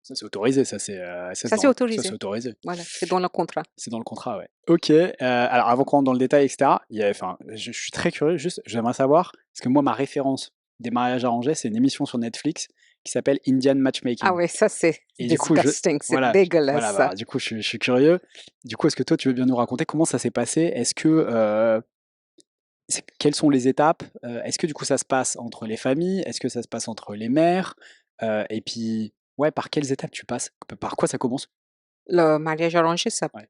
Ça, c'est autorisé, ça, Ça, c'est ça, c'est autorisé. autorisé. Voilà, c'est dans le contrat. C'est dans le contrat, ouais. OK, alors avant qu'on rentre dans le détail et cetera, il y a enfin, je suis très curieux, juste, j'aimerais savoir parce que moi, ma référence des mariages arrangés, c'est une émission sur Netflix qui s'appelle Indian Ah Matchmaking ouais, ça, c'est et du coup, je disgusting, c'est voilà, dégueulasse, ça. bah, du coup, je suis curieux. Du coup, est-ce que toi, tu veux bien nous raconter comment ça s'est passé? Est-ce que, quelles sont les étapes? Est-ce que du coup ça se passe entre les familles? Est-ce que ça se passe entre les mères? Et puis, ouais, par quelles étapes tu passes? Par quoi ça commence? Le mariage arrangé, ça. Ouais.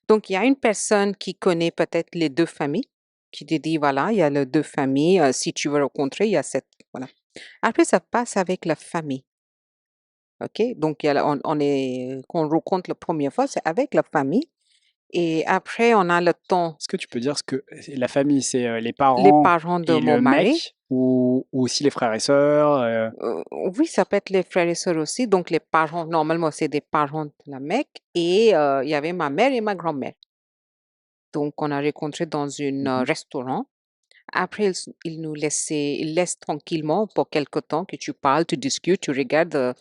Donc, il y a une personne qui connaît peut-être les 2 familles, qui te dit: «Voilà, il y a les 2 familles, si tu veux rencontrer, il y a cette» voilà. Après, ça passe avec la famille, OK? Donc, il y a la on est qu'on rencontre la première fois, c'est avec la famille et après on a le temps, Est-ce que tu peux dire ce que la famille, c'est, les les parents parents de et mon le mari. mec ou aussi les frères et sœurs, Heu, oui, ça peut être les frères et sœurs aussi, donc les parents, normalement, c'est des parents de la mec et il y avait ma mère et ma grand-mère. Donc on a rencontré dans un Mmh. restaurant. Après, ils laissent tranquillement pour quelque temps que tu parles, tu discutes, tu regardes,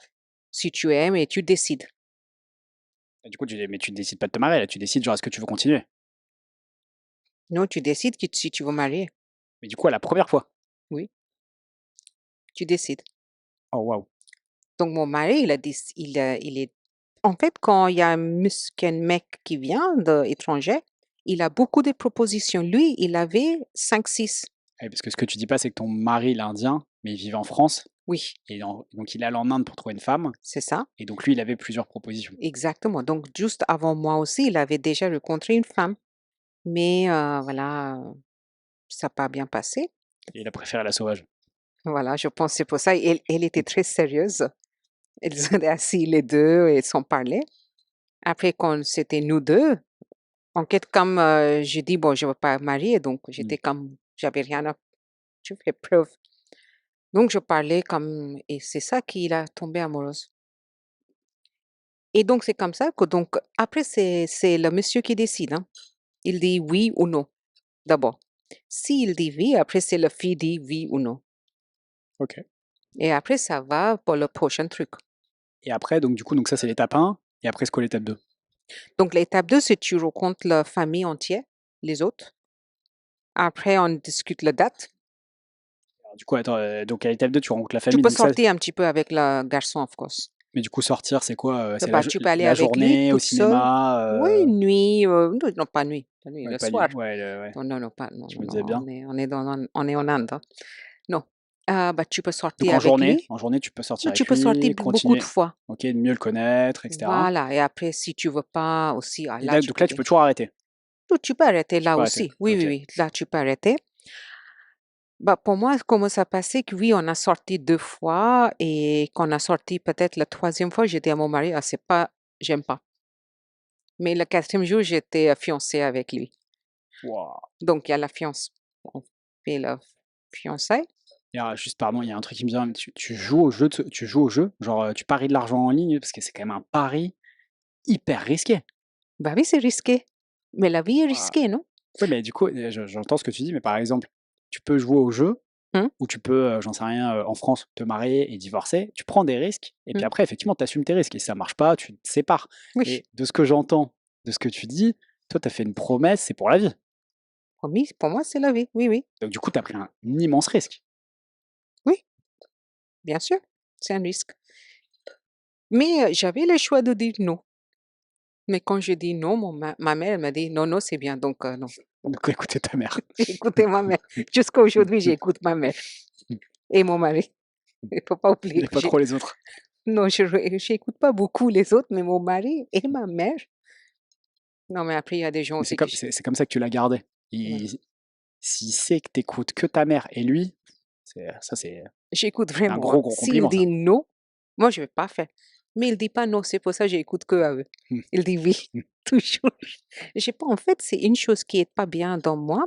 si tu aimes et tu décides. Et du coup, tu décides pas de te marier là, tu décides genre est-ce que tu veux continuer? Non, tu décides que si tu veux marier. Mais du coup, à la première fois? Oui, tu décides. Oh waouh! Donc mon mari, il a déc il est en fait, quand il y a qu'un mec qui vient de étranger, il a beaucoup de propositions. Lui, il avait 5, 6. Ouais, parce que ce que tu dis pas, c'est que ton mari, il est indien, mais il vivait en France Oui, et donc il est allé en Inde pour trouver une femme c'est ça, et donc lui, il avait plusieurs propositions exactement. Donc juste avant moi aussi, il avait déjà rencontré une femme. Mais voilà, ça n'a pas bien passé. et il a préféré la sauvage. Voilà, je pense que c'est pour ça. Elle était très sérieuse. Ils étaient assis les 2 et sans parler. Après quand c'était nous 2, en fait, comme, j'ai dit: «Bon, je ne veux pas me marier», donc Mmh. j'étais comme j'avais rien à tu fais preuve. Donc je parlais comme et c'est ça qu'il a tombé amoureuse. Et donc c'est comme ça que donc après c'est le monsieur qui décide, hein. Il dit oui ou non, d'abord. S'il dit oui, après c'est la fille dit oui ou non. OK. Et après ça va pour le prochain truc. Et après donc du coup, donc ça, c'est l'étape 1 et après c'est quoi l'étape 2? Donc l'étape 2, c'est tu rencontres la famille entière, les autres. Après on discute la date. Alors du coup, attends, donc à l'étape 2 tu rencontres la Tu famille, peux donc ça sortir un petit peu avec le garçon, of course. Mais du coup, sortir, c'est quoi? C'est Bah, tu peux aller la avec lui journée, au toute seule. cinéma, Oui, une nuit, non, pas nuit, ouais, le pas nuit. soir. Ouais, ouais, Non, non, non, pas, non, je non, me non, disais bien. on est en Inde, hein. Non, bah, tu peux Donc sortir avec lui. en journée, tu peux sortir Tu avec peux sortir lui, beaucoup de continuer, fois. OK, de mieux le connaître, et cetera. Voilà, et après, si tu veux pas aussi, Et là, là, tu donc peux là, tu dire. peux toujours arrêter? Tu peux arrêter Tu là peux arrêter? aussi. Oui, oui, OK. oui, là, tu peux arrêter. Bah, pour moi, comment ça passait que oui, on a sorti 2 fois et qu'on a sorti peut-être la troisième fois, j'ai dit à mon mari: «Ah, c'est pas j'aime pas». Mais le quatrième jour, j'étais, fiancée avec lui. Waouh! Donc il y a la fiance on fait la fiançailles. Et alors, juste, pardon, il y a un truc qui me vient, tu joues au jeu tu joues au jeu? Genre, tu paries de l'argent en ligne? Parce que c'est quand même un pari hyper risqué. Bah oui, c'est risqué, mais la vie est Waouh! risquée, non? Oui, mais du coup, j'entends ce que tu dis, mais par exemple, tu peux jouer au jeu Mmh, ou tu peux, j'en sais rien, en France, te marier et divorcer. Tu prends des risques et puis mmh, après, effectivement, tu assumes tes risques et si ça marche pas, tu te sépares. oui, Et de ce que j'entends, de ce que tu dis, toi, tu as fait une promesse, c'est pour la vie. promis, pour moi, c'est la vie. Oui, oui, Donc du coup, tu as pris un immense risque. oui, bien sûr, c'est un risque. Mais, j'avais le choix de dire non. Mais quand je dis non, ma mère, elle m'a dit: «Non, non, c'est bien», donc non. Donc tu écouté ta mère. J'ai écouté ma mère. Jusqu'à aujourd'hui, j'écoute ma mère et mon mari. Il faut pas oublier Et que pas trop les autres. non, j'écoute pas beaucoup les autres, mais mon mari et ma mère. Non, mais après, il y a des gens Mais aussi que c'est comme ça que tu l'as gardé. ouais. S'il sait que tu écoutes que ta mère et lui, c'est J'écoute un vraiment, hein. gros, gros S'il compliment ça. dit non, moi, je vais pas faire. Mais il dit pas non, c'est pour ça que j'écoute qu'à eux. Mmh. Il dit oui, Mmh. toujours. J'ai pas en fait, c'est une chose qui est pas bien dans moi,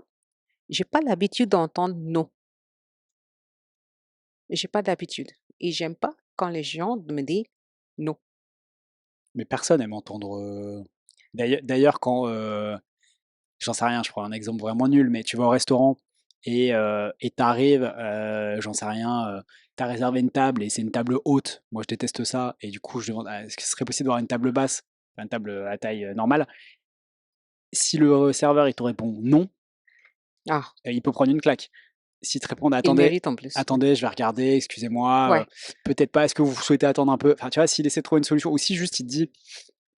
j'ai pas l'habitude d'entendre non. J'ai pas d'habitude et j'aime pas quand les gens me disent non. Mais personne aime entendre, d'ailleurs quand, j'en sais rien, je prends un exemple vraiment nul, mais tu vas au restaurant et tu arrives, j'en sais rien, tu as réservé une table et c'est une table haute. Moi, je déteste ça et du coup, je demande: «Ah, est-ce que ce serait possible d'avoir une table basse?» Enfin, une table, à taille, normale. Si le serveur, il te répond: «Non», Ah, il peut prendre une claque. S'il te répond: il «Attendez, mérite en plus, ouais. attendez, je vais regarder, excusez-moi, Ouais, peut-être pas, est-ce que vous souhaitez attendre un peu?» Enfin, tu vois, s'il essaie de trouver une solution ou si juste il te dit: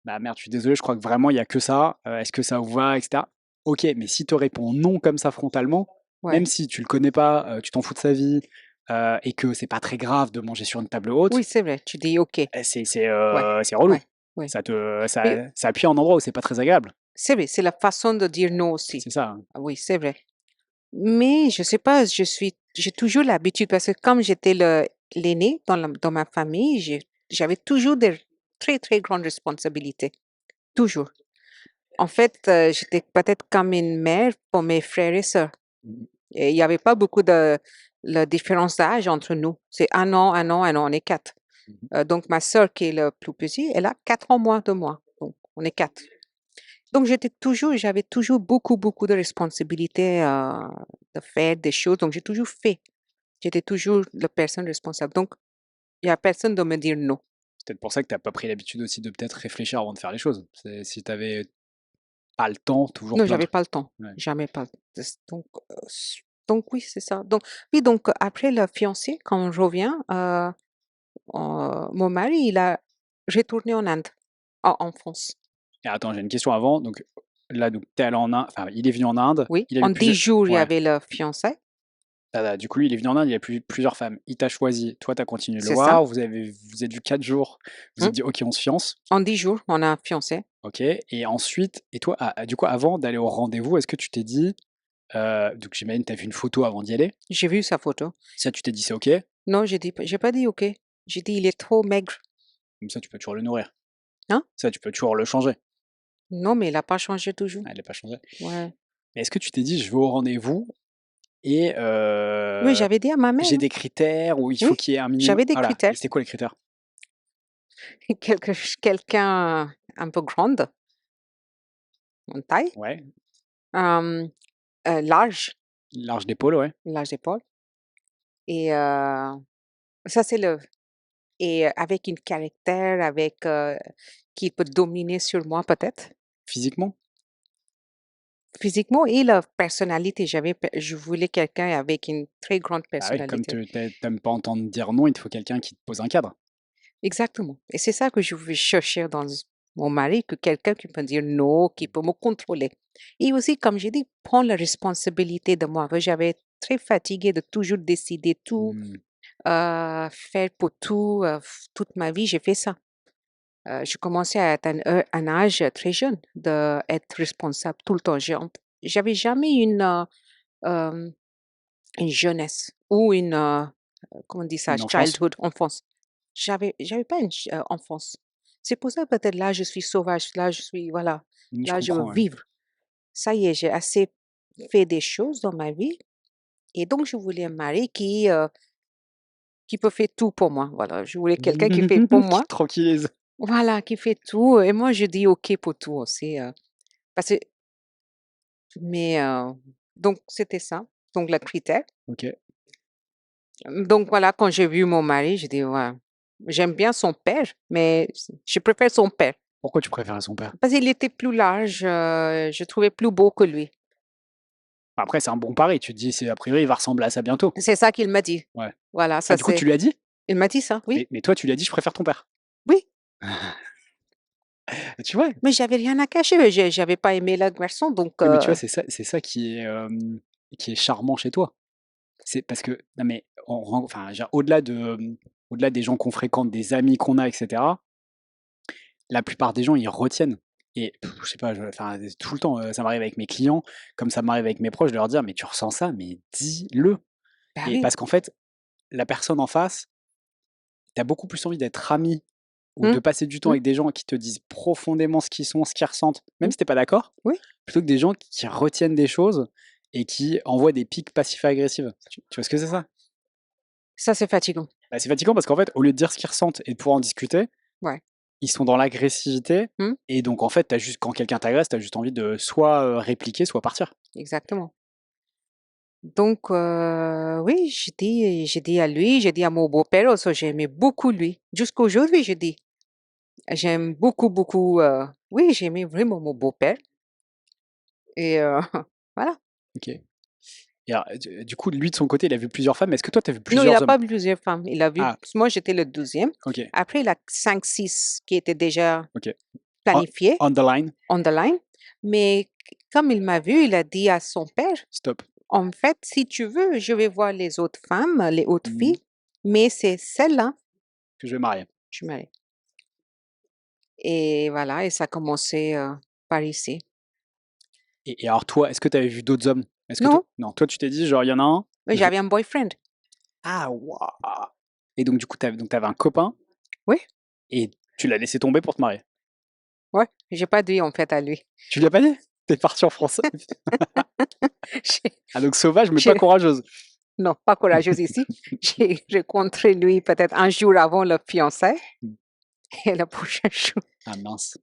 «Bah, merde, je suis désolé, je crois que vraiment il y a que ça, est-ce que ça vous va?» et cetera. OK, mais s'il te répond non comme ça frontalement, même ouais. si tu le connais pas, tu t'en fous de sa vie, et que c'est pas très grave de manger sur une table haute, Oui, c'est vrai, tu dis OK. c'est Ouais, c'est relou. ouais, ouais. Mais Ça appuie à un endroit où c'est pas très agréable. c'est vrai, c'est la façon de dire non aussi. C'est ça, hein. Ah oui, c'est vrai. Mais je sais pas, j'ai toujours l'habitude parce que comme j'étais l'aîné dans ma famille, j'avais toujours des très, très grandes responsabilités, toujours. En fait, j'étais peut-être comme une mère pour mes frères et sœurs. Mmh. Et il y avait pas beaucoup de la différence d'âge entre nous. C'est 1 an, 1 an, 1 an, on est 4. Mmh. Donc ma sœur qui est le plus petit, elle a 4 ans moins de moi, donc on est 4. Donc j'avais toujours beaucoup, beaucoup de responsabilités, de faire des choses, donc j'ai toujours fait. J'étais toujours la personne responsable, donc il y a personne de me dire non. C'est peut-être pour ça que tu as pas pris l'habitude aussi de peut-être réfléchir avant de faire les choses. C'est si tu avais pas le temps, toujours Non, plein de j'avais trucs. pas le temps, Ouais. jamais pas donc oui, c'est ça. Donc oui, donc après la fiancée, quand on revient, mon mari, il a retourné en Inde, en France. Et attends, j'ai une question avant. Donc là, donc tu es allé en Inde, enfin, il est venu en Inde, Oui, il a en vu 10 plusieurs, jours, il y ouais, avait la fiançailles, du coup, lui, il est venu en Inde, il a plusieurs femmes. Il t'a choisi, toi, tu as continué de le c'est ça. voir, vous êtes vus 4 jours, vous Mmh. êtes dit: «OK, on se fiance». En 10 jours, on a fiancé. OK, et ensuite et toi, du coup, avant d'aller au rendez-vous, est-ce que tu t'es dit, donc j'imagine tu as vu une photo avant d'y aller. J'ai vu sa photo. Ça, tu t'es dit: «C'est OK», Non, j'ai pas dit OK. J'ai dit: «Il est trop maigre». comme ça, tu peux toujours le nourrir. Hein? Ça, tu peux toujours le changer. Non, mais il a pas changé toujours. Ah, il a pas changé. Ouais. Mais est-ce que tu t'es dit: «Je vais au rendez-vous et Oui, j'avais dit à ma mère, j'ai hein. des critères où il faut Oui, qu'il y ait un minimum», j'avais des voilà, et critères. c'était quoi les critères? Quelqu'un un peu grande, en taille, Ouais, hem, large, large d'épaule, ouais. large d'épaule et ça c'est le et avec une caractère, avec, qui peut dominer sur moi peut-être. Physiquement? Physiquement et la personnalité, je voulais quelqu'un avec une très grande Bah oui, comme personnalité. tu pas entendre dire non, il te faut quelqu'un qui te pose un cadre. Exactement. Et c'est ça que je vais chercher dans mon mari, que quelqu'un qui peut dire non, qui peut me contrôler. Et aussi, comme j'ai dit, prendre la responsabilité de moi. J'avais très fatiguée de toujours décider tout, Hmm. faire pour tout, toute ma vie, j'ai fait ça. Je commençais à être un âge très jeune d'être responsable tout le temps. J'avais jamais euh, une jeunesse ou comment on dit ça, Une enfance. childhood, enfance. J'avais pas une enfance. C'est pour ça peut-être là je suis sauvage, là je suis, voilà, Je là je veux comprends, ouais. vivre. Ça y est, j'ai assez fait des choses dans ma vie et donc je voulais un mari qui peut faire tout pour moi. Voilà, je voulais quelqu'un qui fait pour Qui moi. te tranquillise. Voilà, qui fait tout et moi je dis OK pour tout aussi, parce que mais donc c'était ça, donc le critère. Ok. Donc voilà, quand j'ai vu mon mari, j'ai dit: «Ouais, j'aime bien son père, mais je préfère son père». Pourquoi tu préférais son père? Parce qu'il était plus large, je trouvais plus beau que lui. Après, c'est un bon pari. Tu te dis, c'est a priori, il va ressembler à ça bientôt. C'est ça qu'il m'a dit. Ouais. Voilà, Ah, ça du coup, tu c'est lui as dit? il m'a dit ça, oui, Mais toi, tu lui as dit, je préfère ton père. oui, Tu vois? mais j'avais rien à cacher, j'avais pas aimé le garçon donc Oui, mais tu vois, c'est ça qui est charmant chez toi. C'est parce que non, mais enfin, je veux dire, au-delà des gens qu'on fréquente, des amis qu'on a, et cetera, la plupart des gens, ils retiennent et je sais pas, enfin, tout le temps, ça m'arrive avec mes clients, comme ça m'arrive avec mes proches, de leur dire: «Mais tu ressens ça, mais dis-le!» bah Et oui. parce qu'en fait, la personne en face, tu as beaucoup plus envie d'être ami ou Mmh, de passer du temps mmh, avec des gens qui te disent profondément ce qu'ils sont, ce qu'ils ressentent, même mmh, si tu pas d'accord, oui, plutôt que des gens qui retiennent des choses et qui envoient des piques passives-agressives. Tu vois ce que c'est ça? ça c'est fatigant. Bah, c'est fatigant parce qu'en fait, au lieu de dire ce qu'ils ressentent et de pouvoir en discuter, Ouais, ils sont dans l'agressivité mmh, et donc en fait, quand quelqu'un t'agresse, tu as juste envie de soit, répliquer, soit partir. exactement. Donc oui, j'ai dit à lui, j'ai dit à mon beau-père aussi, j'aimais beaucoup lui. Jusqu'aujourd'hui, je dis, j'aime beaucoup, beaucoup, oui, j'aimais vraiment mon beau-père et voilà. OK. Et alors, du coup, lui, de son côté, il a vu plusieurs femmes. Est-ce que toi, tu as vu Non, il plusieurs a hommes? pas vu plusieurs femmes. Il a vu Ah, moi, j'étais le 2e. OK, Après, il a 5, 6 qui étaient déjà OK. On planifiés, on the line, on the line. Mais comme il m'a vu, il a dit à son père: stop. «En fait, si tu veux, je vais voir les autres femmes, les autres Mmh. filles, mais c'est celle-là, Que je vais marier. je suis mariée». Et voilà et ça a commencé, par ici. Et alors toi, est-ce que tu avais vu d'autres hommes? Est-ce que toi Non, non, toi, tu t'es dit genre: «Il y en a un, mais je j'avais un boyfriend. ah waouh!» Et donc du coup, tu avais un copain Oui, et tu l'as laissé tomber pour te marier? ouais, j'ai pas dit en fait à lui. Tu lui as pas dit? Tu es partie en France. J'ai Ah donc sauvage mais pas j'ai courageuse. non, pas courageuse ici. J'ai rencontré lui peut-être un jour avant le fiançailles Mmh. et le prochain jour, Ah mince.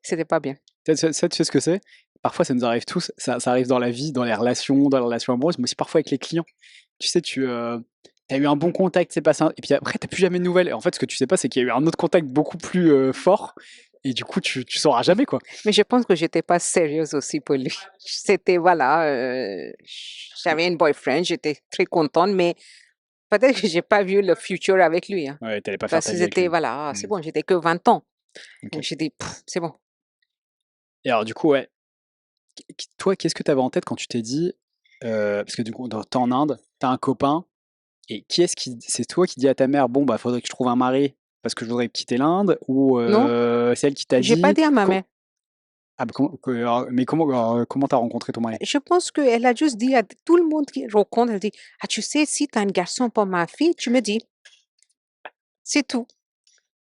c'était pas bien. Ça, tu sais ce que c'est? Parfois, ça nous arrive tous, ça arrive dans la vie, dans les relations amoureuses, mais aussi parfois avec les clients. Tu sais, tu as eu un bon contact, c'est passé un et puis après tu plus jamais de nouvelles et en fait, ce que tu sais pas, c'est qu'il y a eu un autre contact beaucoup plus, fort et du coup, tu sauras jamais, quoi. Mais je pense que j'étais pas sérieuse aussi pour lui. C'était voilà, j'avais un boyfriend, j'étais très contente, mais peut-être que j'ai pas vu le futur avec lui, hein. Ouais, tu pas faire Parce ta que vie avec c'était lui. voilà, c'est Mmh. bon, j'étais que 20 ans. Donc OK j'ai dit: «C'est bon». et alors du coup, ouais, toi, qu'est-ce que tu avais en tête quand tu t'es dit, parce que du coup, tu en Inde, tu as un copain et qui est-ce qui c'est toi qui dis à ta mère: «Bon, bah, faudrait que je trouve un mari parce que je voudrais quitter l'Inde» ou Non, c'est elle qui t'a j'ai pas dit? dit à ma mère. Ah bah, comment tu rencontré ton mari? Je pense qu'elle a juste dit à tout le monde qui rencontre, elle dit: «Ah, tu sais, si tu as un garçon pour ma fille, tu me dis». C'est tout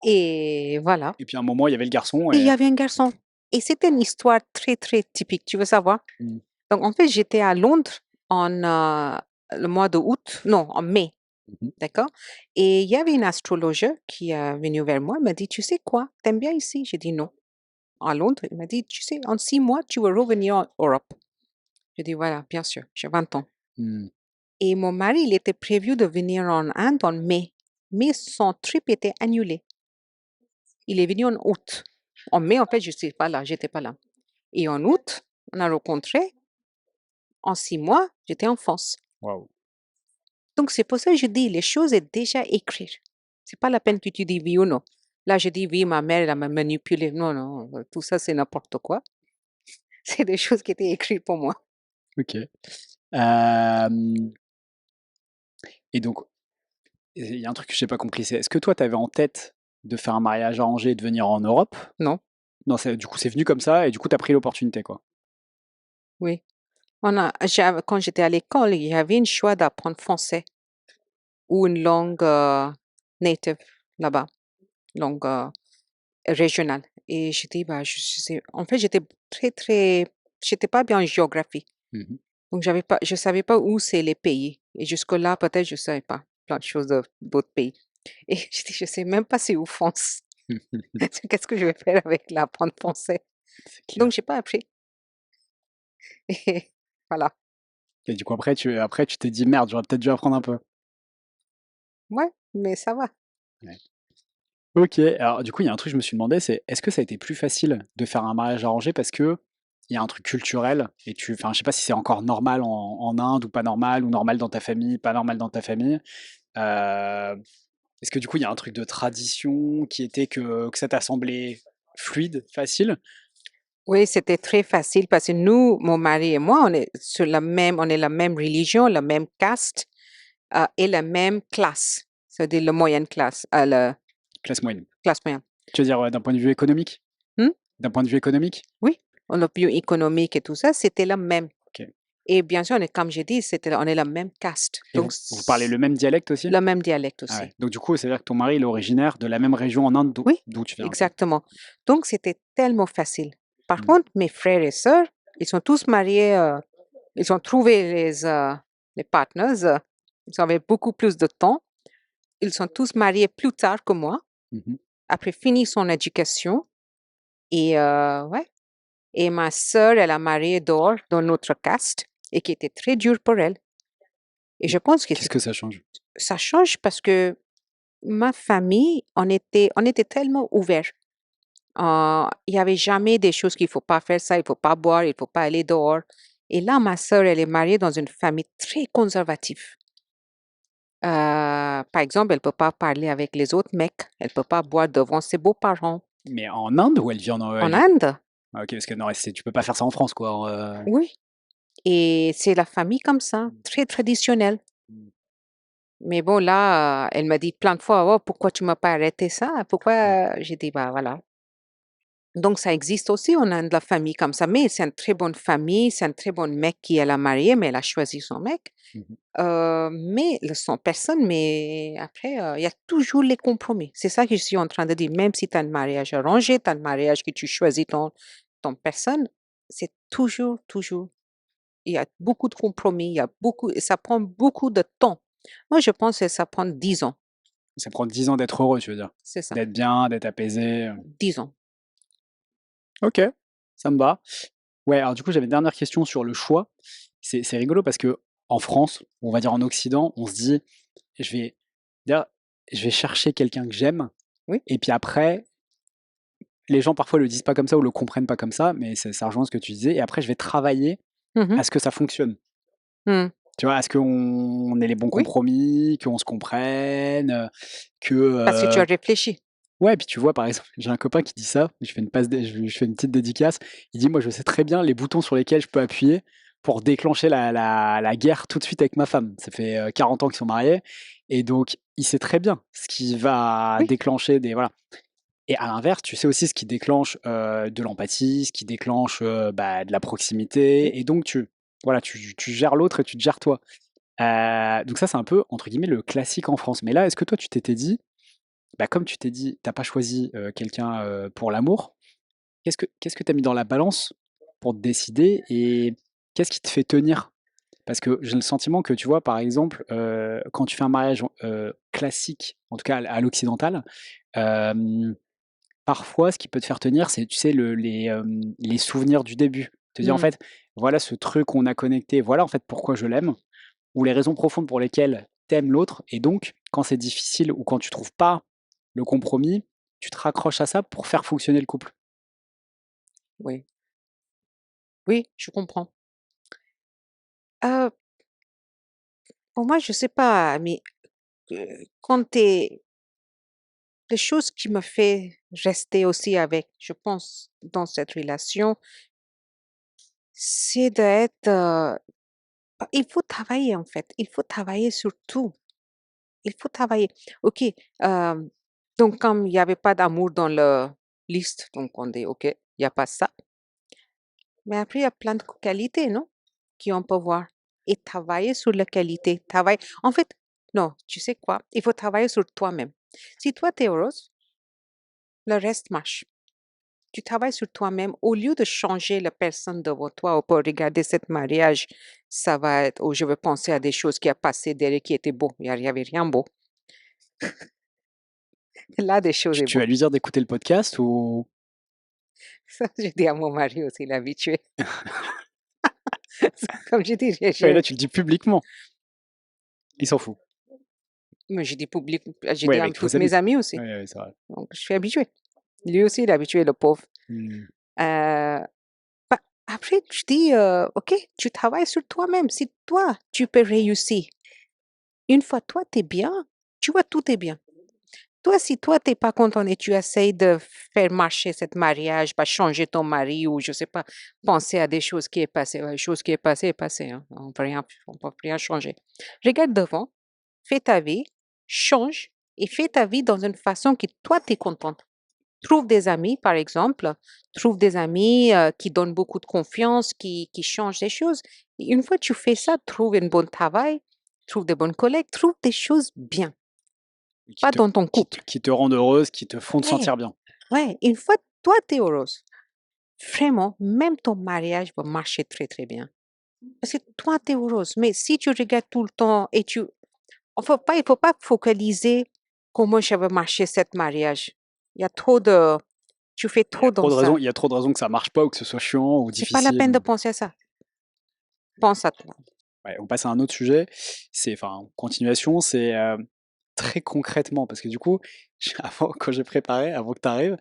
et voilà Et puis à un moment, il y avait le garçon et il y et avait un garçon et c'était une histoire très, très typique, tu veux savoir? mmh, Donc en fait, j'étais à Londres en, le mois de août, non, en mai, mmh. d'accord? Et il y avait une astrologue qui est venue vers moi, elle m'a dit: «Tu sais quoi? T'aimes bien ici?» J'ai dit: «Non». À Londres, il m'a dit: «Tu sais, en 6 mois, tu vas revenir en Europe». J'ai dit: «Voilà, bien sûr, j'ai 20 ans». Mmh. Et mon mari, il était prévu de venir en Inde en mai, mais son trip était annulé. Il est venu en août. En mai, en fait, je suis pas là, j'étais pas là. Et en août, on a rencontré. En 6 mois, j'étais en France. Waouh. Donc c'est pour ça que je dis, les choses est déjà écrites. C'est pas la peine que tu dis oui ou non. Là, je dis oui, ma mère, elle m'a manipulé. Non, non, tout ça, c'est n'importe quoi. C'est des choses qui étaient écrites pour moi. Ok. Euh, et donc, il y a un truc que je n'ai pas compris, c'est est-ce que toi, tu avais en tête de faire un mariage arrangé et de venir en Europe? Non, Non, du coup, c'est venu comme ça et du coup, tu as pris l'opportunité, quoi. oui. Quand j'étais à l'école, il y avait un choix d'apprendre français ou une langue native là-bas, langue régionale. Et j'ai dit, bah, en fait, j'étais pas bien en géographie. Mhm. Donc, je savais pas où c'est les pays. Et jusque-là, peut-être, je savais pas plein de choses d'autres pays. Et j'ai dit, je sais même pas c'est où France. Qu'est-ce que je vais faire avec l'apprendre français? C'est clair. Donc, j'ai pas appris. Et voilà. Et du coup, après, tu t'es dit merde, j'aurais peut-être dû apprendre un peu. Ouais, mais ça va. Ouais. Ok, alors du coup, il y a un truc que je me suis demandé, c'est est-ce que ça a été plus facile de faire un mariage arrangé parce que il y a un truc culturel et enfin, je sais pas si c'est encore normal en Inde ou pas normal, ou normal dans ta famille, pas normal dans ta famille. Euh, Est-ce que du coup, il y a un truc de tradition qui était que ça t'a semblé fluide, facile? Oui, c'était très facile parce que nous, mon mari et moi, on est la même religion, la même caste et la même classe, c'est-à-dire la moyenne classe, la Classe moyenne. classe moyenne. Tu veux dire d'un point de vue économique? Hmm? D'un point de vue économique? Oui, le bio économique et tout ça, c'était la même. Ok. Et bien sûr, comme j'ai dit, on est la même caste, Et donc vous parlez le même dialecte aussi? le même dialecte Ah aussi. ouais. Donc du coup, c'est-à-dire que ton mari il est originaire de la même région en Inde Oui, d'où tu viens. Ok. exactement. Donc, c'était tellement facile. Par Hmm. contre, mes frères et sœurs, ils sont tous mariés, ils ont trouvé les partners, ils avaient beaucoup plus de temps. Ils sont tous mariés plus tard que moi, Mhm. après fini son éducation. Et ouais. Et ma sœur, elle a marié dehors dans notre caste et qui était très dur pour elle. Et je pense que Qu'est-ce que ça change? ça change parce que ma famille, on était tellement ouverts. Il n'y avait jamais des choses qu'il faut pas faire ça, il faut pas boire, il faut pas aller dehors. Et là, ma sœur, elle est mariée dans une famille très conservative. Par exemple, elle peut pas parler avec les autres mecs, elle peut pas boire devant ses beaux-parents. Mais en Inde ou elle vit en En Inde, Ah, ok, parce que non, tu peux pas faire ça en France, quoi. oui. Et c'est la famille comme ça, très traditionnelle. Mm. Mais bon, là, elle m'a dit plein de fois, oh, pourquoi tu m'as pas arrêté ça? Pourquoi? J'ai dit, bah voilà. Donc, ça existe aussi, on a de la famille comme ça, mais c'est une très bonne famille, c'est un très bon mec qui elle a marié, mais elle a choisi son mec. Mhm. Mais son personne, mais après, il y a toujours les compromis. C'est ça que je suis en train de dire. Même si tu as un mariage arrangé, tu as un mariage que tu choisis ton personne, c'est toujours, il y a beaucoup de compromis, il y a beaucoup, et ça prend beaucoup de temps. Moi, je pense que ça prend 10 ans, Ça prend 10 ans d'être heureux, tu veux dire. c'est ça, D'être bien, d'être apaisé. 10 ans. Ok, ça me va. Ouais, alors du coup, j'avais une dernière question sur le choix. C'est rigolo parce que en France, on va dire en Occident, on se dit, je vais, d'ailleurs, je vais chercher quelqu'un que j'aime, Oui. et puis après, les gens parfois le disent pas comme ça ou le comprennent pas comme ça, mais ça rejoint ce que tu disais, et après, je vais travailler Mhm. à ce que ça fonctionne. Mm. Tu vois, à ce qu'on ait les bons Oui, compromis, qu'on se comprenne, que, parce que tu as réfléchi. ouais, puis tu vois, par exemple, j'ai un copain qui dit ça, je fais une je fais une petite dédicace, il dit: «Moi, je sais très bien les boutons sur lesquels je peux appuyer pour déclencher la guerre tout de suite avec ma femme». Ça fait, 40 ans qu'ils sont mariés et donc il sait très bien ce qui va Oui, déclencher des voilà et à l'inverse, tu sais aussi ce qui déclenche, de l'empathie, ce qui déclenche, bah, de la oui, proximité et donc voilà, tu gères l'autre et tu te gères toi. Donc ça, c'est un peu, entre guillemets, «le classique en France». Mais là, est-ce que toi, tu t'étais dit bah, comme tu t'es dit, t'as pas choisi, quelqu'un, pour l'amour, qu'est-ce que tu as mis dans la balance pour te décider et qu'est-ce qui te fait tenir? Parce que j'ai le sentiment que, tu vois, par exemple, quand tu fais un mariage, classique, en tout cas à l'occidental, hem, parfois ce qui peut te faire tenir, c'est, tu sais, les souvenirs du début. Te dire, en mm, fait: «Voilà ce truc qu'on a connecté, voilà en fait pourquoi je l'aime» ou les raisons profondes pour lesquelles t'aimes l'autre et donc quand c'est difficile ou quand tu trouves pas le compromis, tu te raccroches à ça pour faire fonctionner le couple. oui, oui, je comprends. Euh, pour moi, je sais pas, mais quand tu es les choses qui me fait rester aussi avec, je pense, dans cette relation, c'est d'être, il faut travailler en fait, il faut travailler sur tout. Il faut travailler. OK, donc comme il y avait pas d'amour dans le liste, donc on dit: «OK, il y a pas ça». Mais après, il y a plein de qualités, non? Qu'on peut voir et travailler sur la qualité. En fait, non, tu sais quoi? Il faut travailler sur toi-même. Si toi, tu es heureuse, le reste marche. Tu travailles sur toi-même au lieu de changer la personne devant toi ou pour regarder cet mariage, ça va être, oh, je vais penser à des choses qui a passé derrière qui étaient beaux. Il y avait rien beau. Là, des choses Tu, est tu beau. vas lui dire d'écouter le podcast ou... Ça, j'ai dit à mon mari aussi, il est habitué. Comme je dis, Ouais, là, tu le dis publiquement. Il s'en fout. mais j'ai dit public, j'ai Ouais, dit à avec vos toutes amis. mes amies aussi. Ouais, ouais, c'est vrai. Donc, je suis habituée. Lui aussi, il est habitué, le pauvre. Hmm. Euh, bah, après, je dis, OK, tu travailles sur toi-même. Si toi, tu peux réussir, une fois toi, tu es bien, tu vois, tout est bien. Toi, si toi, tu n'es pas content et tu essayes de faire marcher ce mariage, pas changer ton mari ou je sais pas, penser à des choses qui est passées. Ouais, chose qui est passée. Hein. On peut rien changer. Regarde devant, fais ta vie, change et fais ta vie dans une façon que toi, tu es contente. Trouve des amis, par exemple. Trouve des amis qui donnent beaucoup de confiance, qui changent des choses. Et une fois que tu fais ça, trouve un bon travail, trouve des bonnes collègues, trouve des choses bien, Qui pas te, dans ton qui, couple. qui te rendent heureuse, qui te font te Ouais, sentir bien. ouais. Une fois que toi, tu es heureuse, vraiment, même ton mariage va marcher très, très bien. Parce que toi, tu es heureuse. Mais si tu regardes tout le temps et il faut pas focaliser comment ça va marcher cet mariage. Il y a trop de, tu fais Il y a trop trop dans de ça. raisons, il y a trop de raisons que ça marche pas ou que ce soit chiant ou C'est pas la peine difficile. de penser à ça. Pense à toi. Ouais, on passe à un autre sujet. C'est, enfin, continuation, c'est très concrètement, parce que du coup, avant, quand j'ai préparé, avant que tu arrives,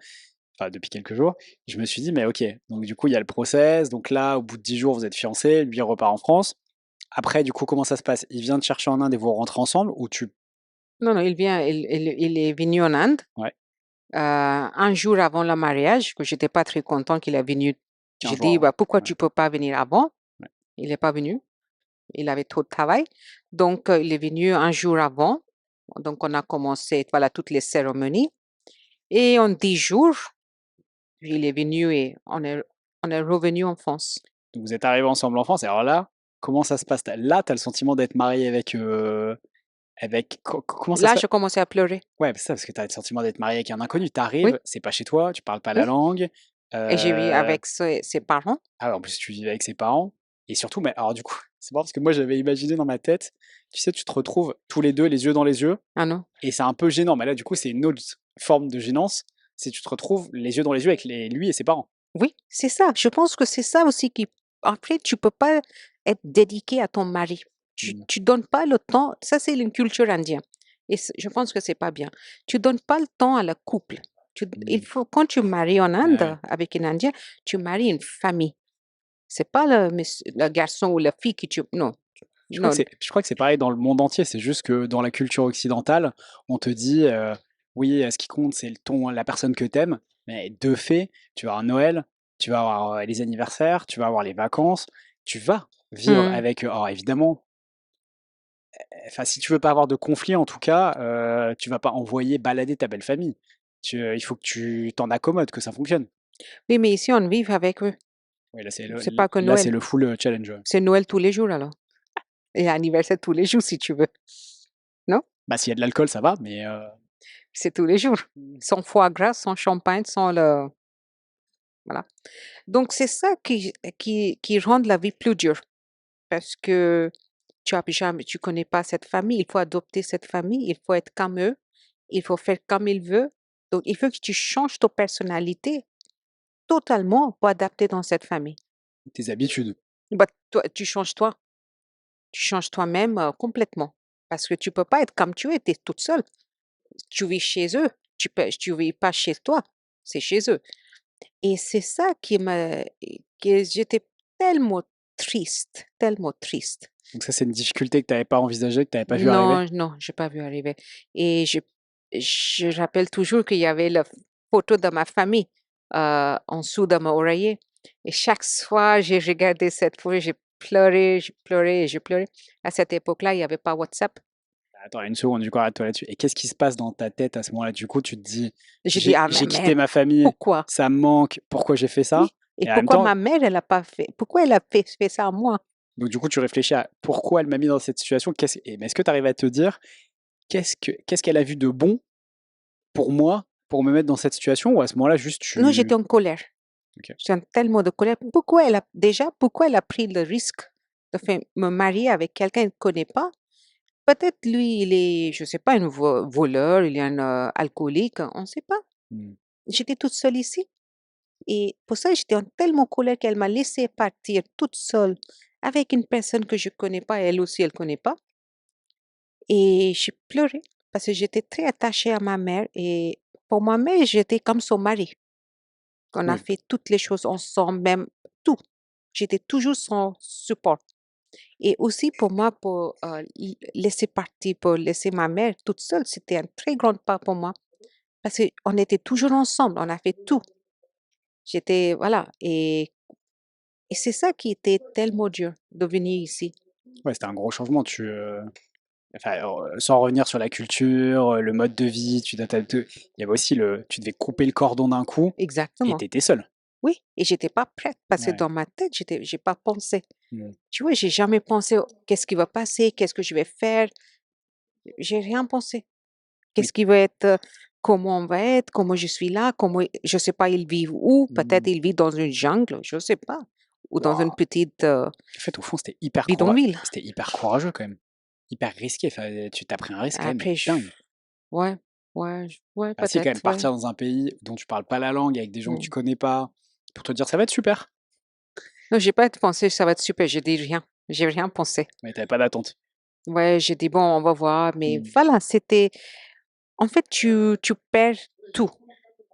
enfin depuis quelques jours, je me suis dit, mais ok, donc du coup, il y a le process, donc là, au bout de 10 jours, vous êtes fiancés, lui il repart en France. Après, du coup, comment ça se passe? Il vient te chercher en Inde et vous rentrez ensemble, ou tu... Non, non, il est venu en Inde Ouais, un jour avant le mariage, que j'étais pas très content qu'il est venu. 15 J'ai jours dit, avant. bah, pourquoi Ouais, tu peux pas venir avant? ouais. Il n'est pas venu. Il avait trop de travail. Donc, il est venu un jour avant. Donc, on a commencé, voilà, toutes les cérémonies. Et en 10 jours, il est venu et on est revenu en France. Donc vous êtes arrivés ensemble en France, et alors là, comment ça se passe? Là, tu as le sentiment d'être marié avec... Comment ça se Là, passe? je commençais à pleurer. Ouais, c'est ça, parce que tu as le sentiment d'être marié avec un inconnu. Tu Oui, arrives, c'est pas chez toi, tu parles pas la oui. langue. Et j'ai vu euh, avec ses parents. Ah, en plus, tu vivais avec ses parents. Et surtout, mais alors du coup, c'est marrant parce que moi, j'avais imaginé dans ma tête, tu sais, tu te retrouves tous les deux, les yeux dans les yeux, Ah non. et c'est un peu gênant. Mais là, du coup, c'est une autre forme de gênance. C'est tu te retrouves les yeux dans les yeux avec lui et ses parents. Oui, c'est ça. Je pense que c'est ça aussi qui après tu peux pas être dédié à ton mari. Mm. Tu donnes pas le temps, ça c'est une culture indienne et je pense que c'est pas bien. Tu donnes pas le temps à la couple. Il Mm. faut quand tu maries en Ah ouais. Inde avec une Indien, tu maries une famille. C'est pas le garçon ou la fille que tu non, non. Je crois que c'est pareil dans le monde entier. C'est juste que dans la culture occidentale, on te dit, oui, ce qui compte, c'est la personne que t'aimes. Mais de fait, tu vas avoir Noël, tu vas avoir les anniversaires, tu vas avoir les vacances, tu vas vivre Mmh. avec. Alors évidemment, enfin, si tu veux pas avoir de conflit, en tout cas, tu vas pas envoyer balader ta belle famille. Il faut que tu t'en accommodes, que ça fonctionne. Oui, mais ici on vit avec eux. Oui, C'est pas que là, c'est Noël. le full challenge. Ouais. C'est Noël tous les jours alors. Et anniversaire tous les jours si tu veux. Non? Bah, s'il y a de l'alcool, ça va, mais C'est tous les jours. Sans foie gras, sans champagne, sans le voilà. Donc c'est ça qui rend la vie plus dure parce que tu connais pas cette famille, il faut adopter cette famille, il faut être comme eux, il faut faire comme ils veulent. Donc il faut que tu changes ta personnalité totalement pour adapter dans cette famille. tes habitudes. Bah, toi, tu changes toi. Tu changes toi-même, complètement parce que tu peux pas être comme tu es, tu es toute seule. Tu vis chez eux, tu vis pas chez toi, c'est chez eux. Et c'est ça que j'étais tellement triste, tellement triste. Donc ça, c'est une difficulté que tu n'avais pas envisagée, que tu n'avais pas vu arriver. Non, non, j'ai pas vu arriver et je rappelle toujours qu'il y avait la photo de ma famille en dessous de mon oreiller. Et chaque fois, j'ai regardé cette photo, j'ai pleuré, j'ai pleuré et j'ai pleuré. À cette époque-là, il n'y avait pas WhatsApp. Attends, une seconde, du coup, arrête-toi là-dessus. Et qu'est-ce qui se passe dans ta tête à ce moment-là? Du coup, tu te dis, J'ai dit, ah, mais j'ai quitté merde, ma famille, pourquoi? ça me manque, pourquoi j'ai fait ça? Oui. Et Et en même pourquoi temps, ma mère, elle a pas fait, pourquoi elle a fait ça à moi? donc du coup, tu réfléchis à pourquoi elle m'a mis dans cette situation. Mais est-ce que tu arrives à te dire, qu'est-ce qu'elle a vu de bon pour moi, pour me mettre dans cette situation? Ou à ce moment-là, juste Non, j'étais tu... en colère. Ok. J'étais en tellement de colère. Pourquoi elle a pris le risque de me marier avec quelqu'un qu'elle ne connaît pas? Peut-être lui, il est, je sais pas, un voleur, il est un alcoolique, on ne sait pas. Hmm. J'étais toute seule ici. Et pour ça, j'étais en tellement colère qu'elle m'a laissée partir toute seule avec une personne que je ne connais pas, elle aussi, elle ne connaît pas. Et j'ai pleuré parce que j'étais très attachée à ma mère. Et pour ma mère, j'étais comme son mari. On a Oui. fait toutes les choses ensemble, même tout. J'étais toujours son support. Et aussi pour moi, pour laisser partir, pour laisser ma mère toute seule, c'était un très grand pas pour moi. Parce qu'on était toujours ensemble, on a fait tout. J'étais, voilà. Et c'est ça qui était tellement dur de venir ici. Ouais, c'était un gros changement. Enfin, sans revenir sur la culture, le mode de vie, il y avait aussi tu devais couper le cordon d'un coup et Exactement. t'étais seule. Oui, et j'étais pas prête parce que Ouais. dans ma tête, j'ai pas pensé. Hmm. Tu vois, j'ai jamais pensé qu'est-ce qui va passer, qu'est-ce que je vais faire. J'ai rien pensé. Oui. Qu'est-ce qui va être, comment on va être, comment je suis là, comment, je sais pas, ils vivent où, peut-être Hmm. ils vivent dans une jungle, je sais pas, ou dans une Waouh. petite En fait, au fond, bidonville. c'était hyper courageux quand même. Hyper risqué. Enfin, tu t'as pris un risque quand même, mais Après, dingue. ouais, ouais, Bah si, quand même, peut-être, ouais. partir dans un pays dont tu parles pas la langue, avec des gens que tu Mm. connais pas, pour te dire ça va être super. Non, j'ai pas pensé ça va être super, j'ai dit rien, j'ai rien pensé. Mais t'avais pas d'attente. Ouais, j'ai dit bon, on va voir, mais Hmm. voilà, c'était, en fait, tu perds tout.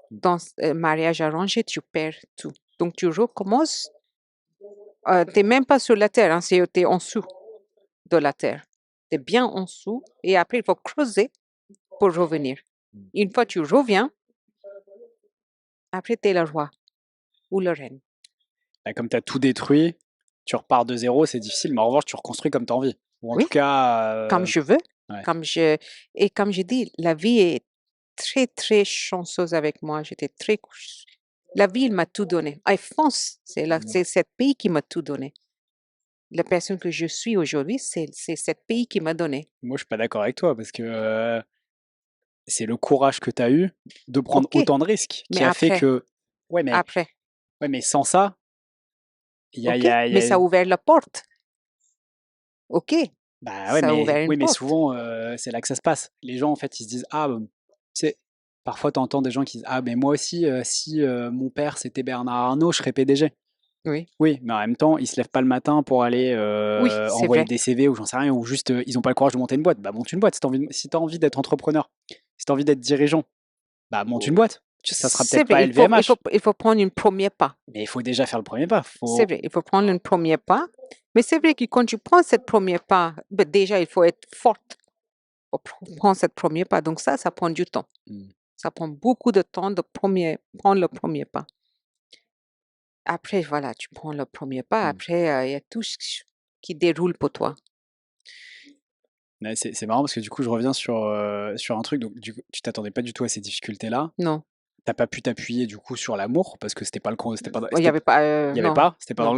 Dans mariage arrangé, tu perds tout. Donc, tu recommences. T'es même pas sur la terre, hein, t'es en dessous de la terre. Tu es bien en dessous et après, il faut creuser pour revenir. Une fois que tu reviens, après, tu es le roi ou la reine. Bah, comme tu as tout détruit, tu repars de zéro, c'est difficile, mais en revanche, tu reconstruis comme tu as envie. Ou en Oui, tout cas, comme je veux. ouais. Et comme je dis, la vie est très, très chanceuse avec moi. La vie, il m'a tout donné. I France, c'est ce pays qui m'a tout donné. La personne que je suis aujourd'hui, c'est ce pays qui m'a donné. Moi, je suis pas d'accord avec toi parce que c'est le courage que tu as eu de prendre OK, autant de risques mais qui a fait après, que. Ouais, mais, après, ouais, mais sans ça, OK, mais ça a ouvert la porte. OK, Bah ouais, ça a mais, ouvert une oui, mais porte. souvent, c'est là que ça se passe. Les gens, en fait, ils se disent, ah, tu sais, parfois, tu entends des gens qui disent, ah, mais moi aussi, si mon père c'était Bernard Arnault, je serais PDG. Oui, Oui, mais en même temps, ils se lèvent pas le matin pour aller oui, c'est envoyer vrai. des CV ou j'en sais rien, ou juste ils ont pas le courage de monter une boîte. Bah monte une boîte. Si t'as envie d'être entrepreneur, si t'as envie d'être dirigeant, bah monte une boîte. Ça sera C'est peut-être vrai, pas LVMH, il faut prendre un premier pas. mais il faut déjà faire le premier pas. C'est Faut... vrai, il faut prendre un premier pas. Mais c'est vrai que quand tu prends ce premier pas, ben déjà, il faut être forte pour prendre ce premier pas. Donc ça prend du temps. Hmm. Ça prend beaucoup de temps de prendre le premier pas. Après, voilà, tu prends le premier pas. Hmm. Après, il y a tout qui déroule pour toi. Ouais, c'est marrant parce que du coup, je reviens sur un truc. Donc, du coup, tu t'attendais pas du tout à ces difficultés-là. Non, T'as pas pu t'appuyer du coup sur l'amour parce que c'était pas il n'y avait pas, il y avait non, pas, non.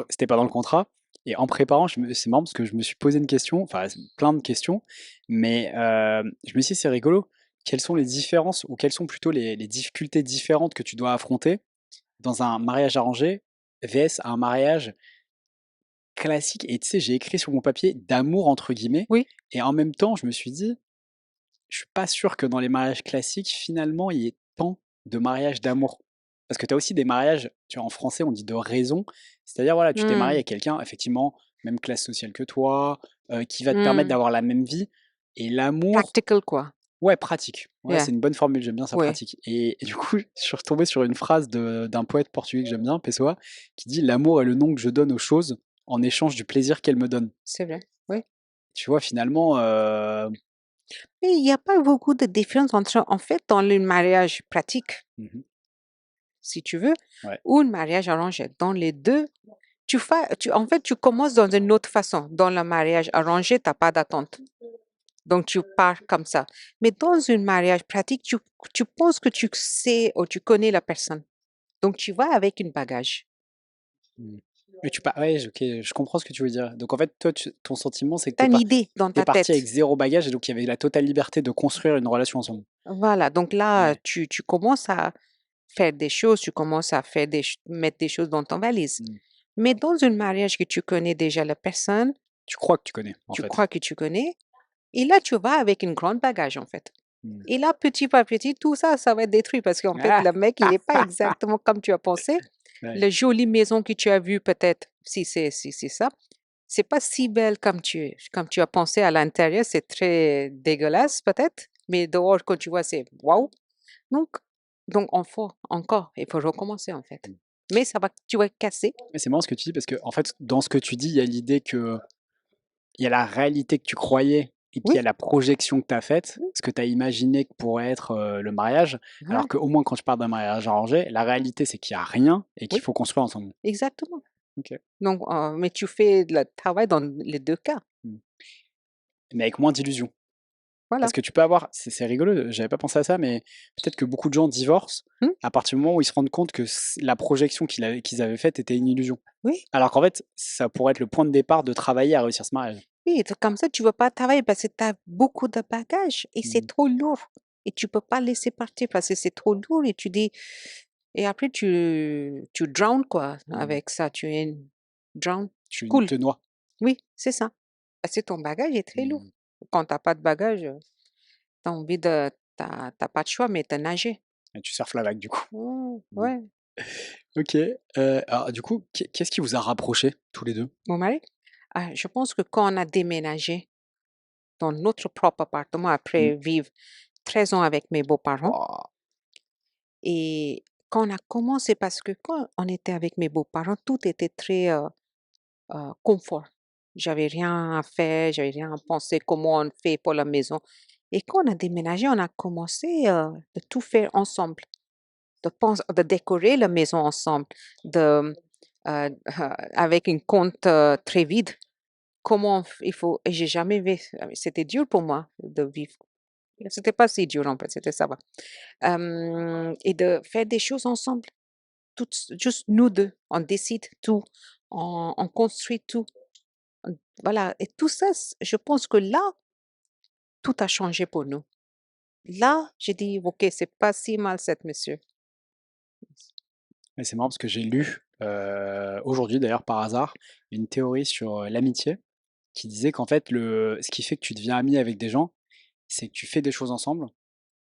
c'était pas dans le contrat. Et en préparant, c'est marrant parce que je me suis posé une question, enfin plein de questions, mais je me suis dit c'est rigolo. Quelles sont les différences ou quelles sont plutôt les difficultés différentes que tu dois affronter dans un mariage arrangé vs un mariage classique? Et tu sais, j'ai écrit sur mon papier d'amour entre guillemets. Oui, Et en même temps, je me suis dit, je suis pas sûr que dans les mariages classiques, finalement, il y ait tant de mariages d'amour. Parce que tu as aussi des mariages, tu vois, en français, on dit de raison. C'est-à-dire, voilà, tu t'es marié mmh, avec quelqu'un, effectivement, même classe sociale que toi, qui va te permettre mmh. d'avoir la même vie. Et l'amour, Practical, quoi. ouais, pratique. Ouais, Yeah, c'est une bonne formule, j'aime bien ça, ouais, pratique. Et du coup, je suis retombé sur une phrase d'un poète portugais que j'aime bien, Pessoa, qui dit: «L'amour est le nom que je donne aux choses en échange du plaisir qu'elles me donnent». c'est vrai. Oui, Tu vois, finalement, Mais il n'y a pas beaucoup de différence entre, en fait, dans le mariage pratique, Mhm. si tu veux, Ouais. ou le mariage arrangé. Dans les deux, en fait, tu commences dans une autre façon. Dans le mariage arrangé, tu n'as pas d'attente. Donc, tu pars comme ça. Mais dans un mariage pratique, tu penses que tu sais ou tu connais la personne. Donc, tu vas avec un bagage. Mm. Et ouais, ok, je comprends ce que tu veux dire. Donc en fait, toi, ton sentiment, c'est que Tu as une idée dans t'es ta parti avec tête. zéro bagage et donc il y avait la totale liberté de construire une relation ensemble. Voilà. Donc là, Ouais. tu commences à faire des choses, tu commences à faire mettre des choses dans ton valise. Mm. Mais dans un mariage que tu connais déjà la personne, Tu crois que tu connais, en tu fait. crois que tu connais, et là, tu vas avec une grande bagage, en fait. Mm. Et là, petit par petit, tout ça, ça va être détruit parce qu'en fait, le mec, il n'est pas exactement comme tu as pensé. Ouais. La jolie maison que tu as vue, peut-être, si c'est ça, c'est pas si belle comme tu as pensé à l'intérieur. C'est très dégueulasse, peut-être, mais dehors, quand tu vois, c'est waouh. Donc, encore, il faut recommencer, en fait. Mm. Mais tu vas casser. Mais c'est marrant ce que tu dis parce que en fait, dans ce que tu dis, il y a l'idée que il y a la réalité que tu croyais et qu'il y Oui, a la projection que tu as faite, oui, ce que tu as imaginé que pourrait être le mariage, voilà, alors qu'au moins quand je parle d'un mariage arrangé, la réalité c'est qu'il n'y a rien et qu'il oui, faut construire ensemble. exactement. Ok. Donc, mais tu fais le travail dans les deux cas. Mm. Mais avec moins d'illusions. Voilà. Parce que tu peux avoir, c'est rigolo, j'avais pas pensé à ça, mais peut-être que beaucoup de gens divorcent Hmm. à partir du moment où ils se rendent compte que la projection qu'ils avaient faite était une illusion. Oui, Alors qu'en fait, ça pourrait être le point de départ de travailler à réussir ce mariage. oui, comme ça, tu ne veux pas travailler parce que tu as beaucoup de bagages et c'est Mm. trop lourd. Et tu peux pas laisser partir parce que c'est trop lourd et tu dis, et après tu drowns quoi Mm. avec ça. Drown, tu Tu coules. te noies. Oui, c'est ça. Parce que ton bagage est très lourd. Mm. Quand tu n'as pas de bagage, tu as envie de, t'as pas de choix, mais de nager. Et tu surfes la vague du coup. Oh, Mm. ouais. Ok. Alors du coup, qu'est-ce qui vous a rapprochés tous les deux? Mon mari, je pense que quand on a déménagé dans notre propre appartement Mm. après vivre 13 ans avec mes beaux-parents, Oh. et quand on a commencé, parce que quand on était avec mes beaux-parents, tout était très confort. J'avais rien à faire, j'avais rien à penser comment on fait pour la maison. Et quand on a déménagé, on a commencé de tout faire ensemble, de décorer la maison ensemble, avec un compte très vide. Il faut, et j'ai jamais vu, c'était dur pour moi de vivre. C'était pas si dur en fait, c'était ça va. Et de faire des choses ensemble, juste nous deux, on décide tout, on construit tout. Voilà, et tout ça, je pense que là, tout a changé pour nous. Là, j'ai dit, OK, c'est pas si mal cette monsieur. Mais c'est marrant parce que j'ai lu aujourd'hui d'ailleurs par hasard une théorie sur l'amitié qui disait qu'en fait ce qui fait que tu deviens ami avec des gens, c'est que tu fais des choses ensemble.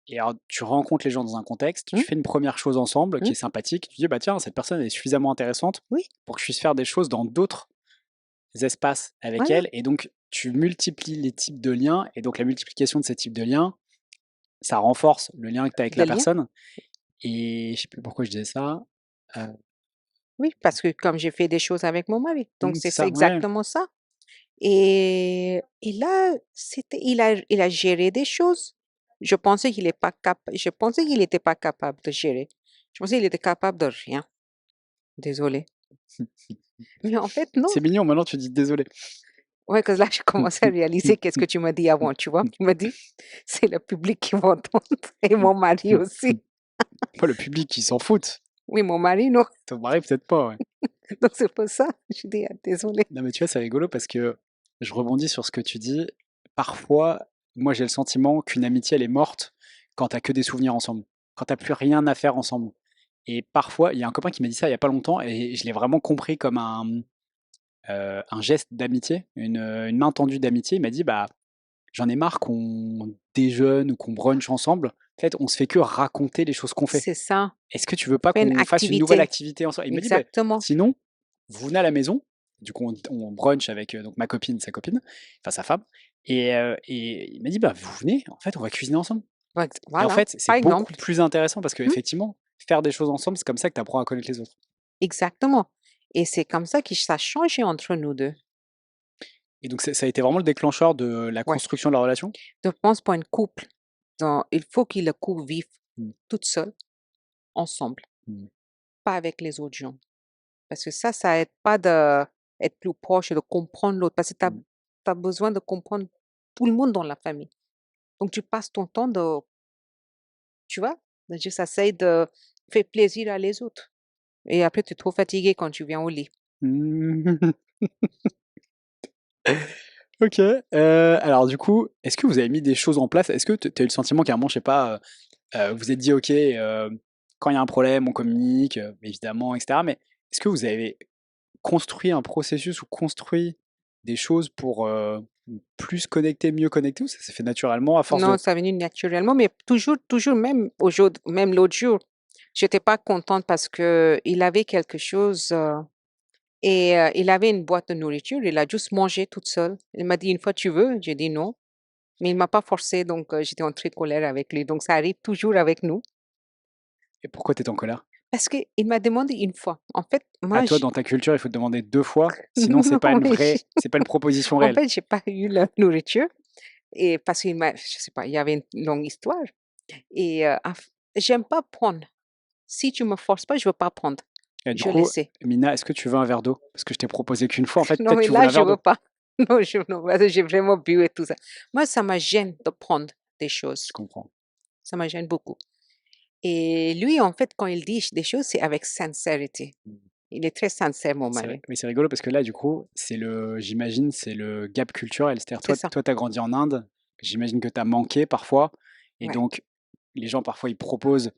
Et alors, tu rencontres les gens dans un contexte, tu Hum, fais une première chose ensemble qui hum, est sympathique, tu dis bah tiens, cette personne est suffisamment intéressante Oui, pour que je puisse faire des choses dans d'autres espaces avec voilà, elle, et donc tu multiplies les types de liens, et donc la multiplication de ces types de liens, ça renforce le lien que tu as avec des la liens. personne. Et je sais plus pourquoi je disais ça. Euh, Oui, parce que comme j'ai fait des choses avec mon mari, donc c'est c'est ça, ouais. exactement ça. Et là, il a géré des choses. Je pensais qu'il n'était pas capable de gérer. Je pensais qu'il était capable de rien. Désolée. Mais en fait, non. C'est mignon, maintenant tu dis désolé. Ouais, que là, j'ai commencé à réaliser qu'est-ce que tu m'as dit avant, tu vois. Tu m'as dit, c'est le public qui va entendre et mon mari aussi. Pas le public qui s'en fout. Oui, mon mari, non. Ton mari peut-être pas, ouais. Donc, c'est pour ça. Je dis, ah, désolée. Non mais tu vois, c'est rigolo parce que je rebondis sur ce que tu dis. Parfois, moi j'ai le sentiment qu'une amitié elle est morte quand t'as que des souvenirs ensemble, quand t'as plus rien à faire ensemble. Et parfois, il y a un copain qui m'a dit ça il y a pas longtemps et je l'ai vraiment compris comme un geste d'amitié, une main tendue d'amitié. Il m'a dit bah j'en ai marre qu'on déjeune ou qu'on brunch ensemble. En fait, on se fait que raconter les choses qu'on fait. C'est ça. Est-ce que tu veux pas Fais une qu'on fasse une nouvelle activité. activité ensemble? Il m'a dit bah Exactement. sinon, vous venez à la maison, du coup on brunch avec donc ma copine, sa copine, enfin sa femme, et il m'a dit bah vous venez, en fait on va cuisiner ensemble. Et en Voilà. fait c'est Par beaucoup exemple. plus intéressant parce que Hmm, effectivement faire des choses ensemble c'est comme ça que tu apprends à connaître les autres. Exactement. Et c'est comme ça que ça a changé entre nous deux. Et donc, ça a été vraiment le déclencheur de la Ouais. construction de la relation? Je pense pour un couple, il faut que le couple vive Mmh. toute seule, ensemble, Mmh. pas avec les autres gens. Parce que ça aide pas d'être plus proche et de comprendre l'autre. Parce que tu Mmh. as besoin de comprendre tout le monde dans la famille. Donc, tu passes ton temps tu vois, de juste essayer de faire plaisir à les autres. Et après, tu es trop fatigué quand tu viens au lit. Mmh. OK, alors du coup, est-ce que vous avez mis des choses en place? Est-ce que tu as eu le sentiment qu'à un moment, je sais pas, vous vous êtes dit: «OK, quand il y a un problème, on communique, évidemment et cetera», mais est-ce que vous avez construit un processus ou construit des choses pour, plus connecter, mieux connecter, ou ça s'est fait naturellement à force Non, de ça venu naturellement, mais toujours, même même l'autre jour, j'étais pas contente parce que il avait quelque chose, il avait une boîte de nourriture, il a juste mangé toute seule. Il m'a dit: «Une fois, tu veux?» J'ai dit: «Non», mais il m'a pas forcé, donc j'étais en très colère avec lui. Donc ça arrive toujours avec nous et pourquoi tu étais en colère? parce qu'il m'a demandé une fois. En fait, À moi, toi, j dans ta culture, il faut te demander 2 fois, sinon c'est pas non, une mais vraie c'est pas une proposition en réelle. fait, j'ai pas eu la nourriture et parce qu'il m'a je sais pas, il y avait une longue histoire et j'aime pas prendre. Si tu me forces pas, je veux pas prendre. Et du Je coup, laissais. Mina, est-ce que tu veux un verre d'eau? Parce que je t'ai proposé qu'une fois, en fait, Non, peut-être mais tu voulais là, un je verre veux d'eau. pas. Non, parce que j'ai vraiment bu et tout ça. Moi, ça me gêne de prendre des Je choses. comprends. Ça me gêne beaucoup. Et lui, en fait, quand il dit des choses, c'est avec sincérité. Mmh. Il est très sincère, mon C'est vrai, mari. mais c'est rigolo parce que là, du coup, j'imagine, c'est le gap culturel. C'est-à-dire C'est toi ça. toi, tu as grandi en Inde, j'imagine que tu as manqué parfois et Ouais. donc les gens, parfois, ils proposent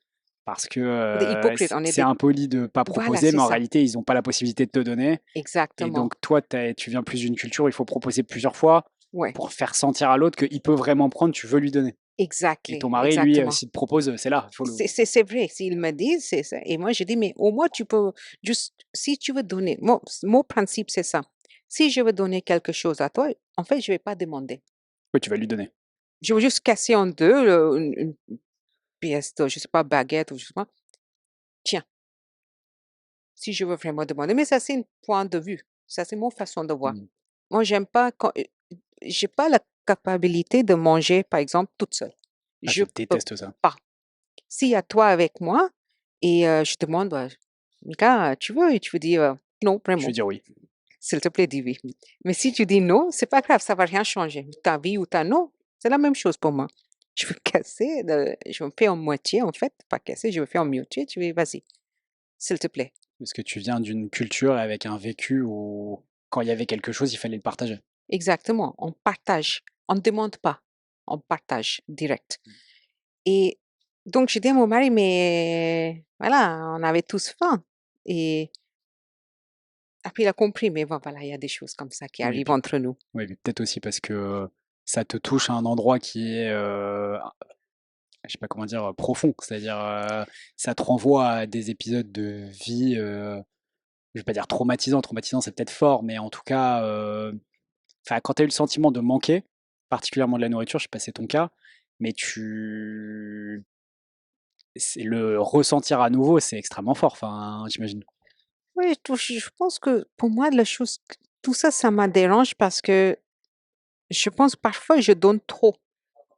parce que, Des hypocrites, on est c'est des impoli de pas voilà, proposer, c'est mais en ça. réalité, ils ont pas la possibilité de te donner et Exactement. donc toi, tu viens plus d'une culture où il faut proposer plusieurs fois Ouais. pour faire sentir à l'autre qu'il peut vraiment prendre, tu veux lui donner et ton mari, lui, Exactement. s'il te propose, c'est là, il faut le C'est vrai, s'il me dit, c'est ça. Et moi, je dis, mais au moins, tu peux juste, si tu veux donner, mon principe, c'est ça. Si je veux donner quelque chose à toi, en fait, je vais pas demander. oui, tu vas lui donner. Je veux juste casser en deux une pièce de, je sais pas, baguette ou je sais pas. Tiens, si je veux vraiment demander. Mais ça, c'est un point de vue. Ça, c'est mon façon de voir. Mmh. Moi, j'aime pas quand, j'ai pas la capacité de manger, par exemple, toute seule. Ah, Je je peux déteste ça. pas. S'il y a toi avec moi et je te demande, bah, Mika, tu veux? Et tu veux dire, non, Je vais vraiment. dire oui. S'il te plaît, dis oui. Mais si tu dis non, c'est pas grave, ça va rien changer. Ta oui ou ta non, c'est la même chose pour moi. Je veux casser, je me fais en moitié, en fait, pas casser, je me fais en moitié, tu veux, vas-y, s'il te plaît. Parce que tu viens d'une culture avec un vécu où quand il y avait quelque chose, il fallait le partager. Exactement, on partage, on ne demande pas, on partage direct. Et donc, j'ai dit à mon mari, mais voilà, on avait tous faim. Et après, il a compris, mais bon, voilà, il y a des choses comme ça qui Oui, arrivent puis entre nous. oui, mais peut-être aussi parce que ça te touche à un endroit qui est, je sais pas comment dire, profond. C'est-à-dire, ça te renvoie à des épisodes de vie, je vais pas dire traumatisants. Traumatisant, c'est peut-être fort, mais en tout cas, enfin, quand tu as eu le sentiment de manquer, particulièrement de la nourriture, je sais pas si c'est ton cas, mais c'est le ressentir à nouveau, c'est extrêmement fort, enfin, j'imagine. Oui, je pense que pour moi, la chose, tout ça, ça me dérange parce que je pense parfois je donne trop.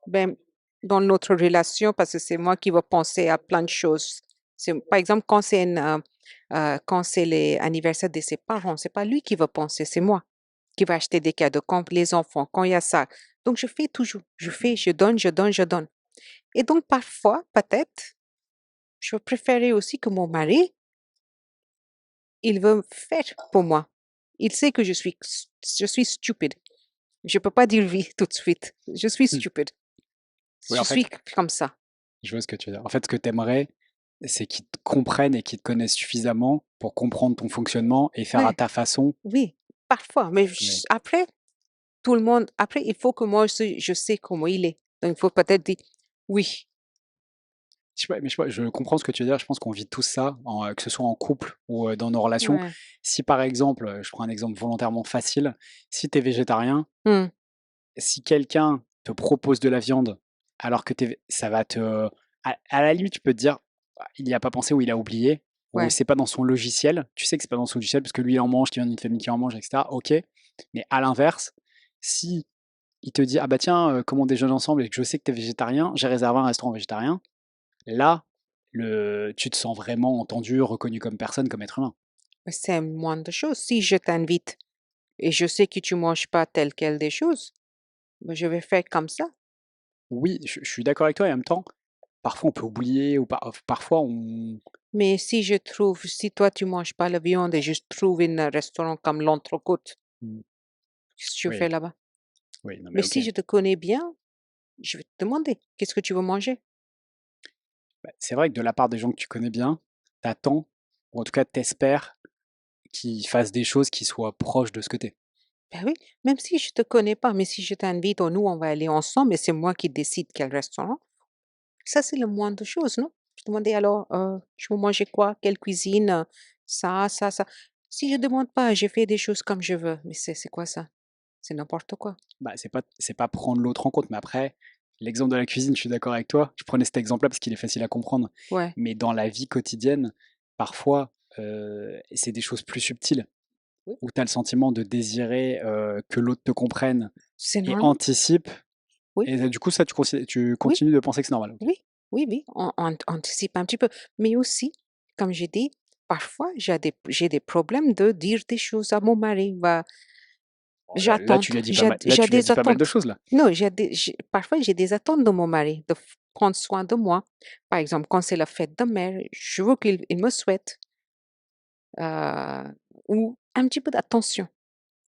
Ben, dans notre relation, parce que c'est moi qui vais penser à plein de choses. Par exemple, quand c'est l'anniversaire de ses parents, c'est pas lui qui va penser, c'est moi qui va acheter des cadeaux, quand les enfants, quand il y a ça. Donc, je fais toujours, je fais, je donne, je donne, je donne. Et donc, parfois, peut-être, je préférais aussi que mon mari, il veut faire pour moi. Il sait que je suis stupide. Je peux pas dire oui tout de suite. Je suis Mmh. stupide. Oui, Je en fait, suis comme ça. je vois ce que tu veux dire. En fait, ce que tu aimerais, c'est qu'ils te comprennent et qu'ils te connaissent suffisamment pour comprendre ton fonctionnement et faire à Ouais, ta façon. oui, parfois. Mais Mais après, tout le monde, après, il faut que moi aussi, je sais comment il est. Donc, il faut peut-être dire oui. je sais pas, je comprends ce que tu veux dire. Je pense qu'on vit tous ça, que ce soit en couple ou dans nos relations. Ouais. Si par exemple, je prends un exemple volontairement facile, si tu es végétarien, Hmm, si quelqu'un te propose de la viande alors que ça va te. À la limite, tu peux te dire, ah, il n'y a pas pensé ou il a oublié, ou ouais. c'est pas dans son logiciel. Tu sais que c'est pas dans son logiciel parce que lui il en mange, qu'il vient d'une famille qui en mange, etc. Ok. Mais à l'inverse, Si il te dit, ah bah tiens, comme on déjeune ensemble et que je sais que t'es végétarien, j'ai réservé un restaurant végétarien, là, tu te sens vraiment entendu, reconnu comme personne, comme être humain. Mais c'est une moindre chose. Si je t'invite et je sais que tu manges pas telle quelle des choses, ben, je vais faire comme ça. Oui, je suis d'accord avec toi et en même temps, parfois on peut oublier ou parfois on. Mais si toi tu manges pas la viande et je trouve un restaurant comme l'Entrecôte, Hmm, qu'est-ce que je Oui, fais là-bas? oui, non mais Mais ok. si je te connais bien, je vais te demander, qu'est-ce que tu veux manger? Bah, c'est vrai que de la part des gens que tu connais bien, t'attends, ou en tout cas t'espères qu'ils fassent des choses qui soient proches de ce que t'es. Ben oui, même si je te connais pas, mais si je t'invite, oh, nous on va aller ensemble et c'est moi qui décide quel restaurant. Ça, c'est la moindre chose, non? Je demandais alors, je veux manger quoi? Quelle cuisine? Ça, ça, ça. Si je demande pas, je fais des choses comme je veux. Mais c'est quoi ça? C'est n'importe quoi. Bah, c'est pas prendre l'autre en compte, mais après, l'exemple de la cuisine, je suis d'accord avec toi. Je prenais cet exemple-là parce qu'il est facile à comprendre. Ouais, Mais dans la vie quotidienne, parfois, c'est des choses plus subtiles, oui, où tu as le sentiment de désirer que l'autre te comprenne c'est et normal. anticipe. Oui, Et du coup, ça, tu oui, continues de penser que c'est normal. Ok. oui, oui, oui. On anticipe un petit peu. Mais aussi, comme j'ai dit, parfois, j'ai des problèmes de dire des choses à mon mari. Bon, là, J'attends, tu lui as dit pas mal. Là, j'ai tu lui as des dit pas mal de attentes. choses là. Non, parfois j'ai des attentes de mon mari, de prendre soin de moi. Par exemple, quand c'est la fête de mère, je veux qu'il me souhaite ou un petit peu d'attention.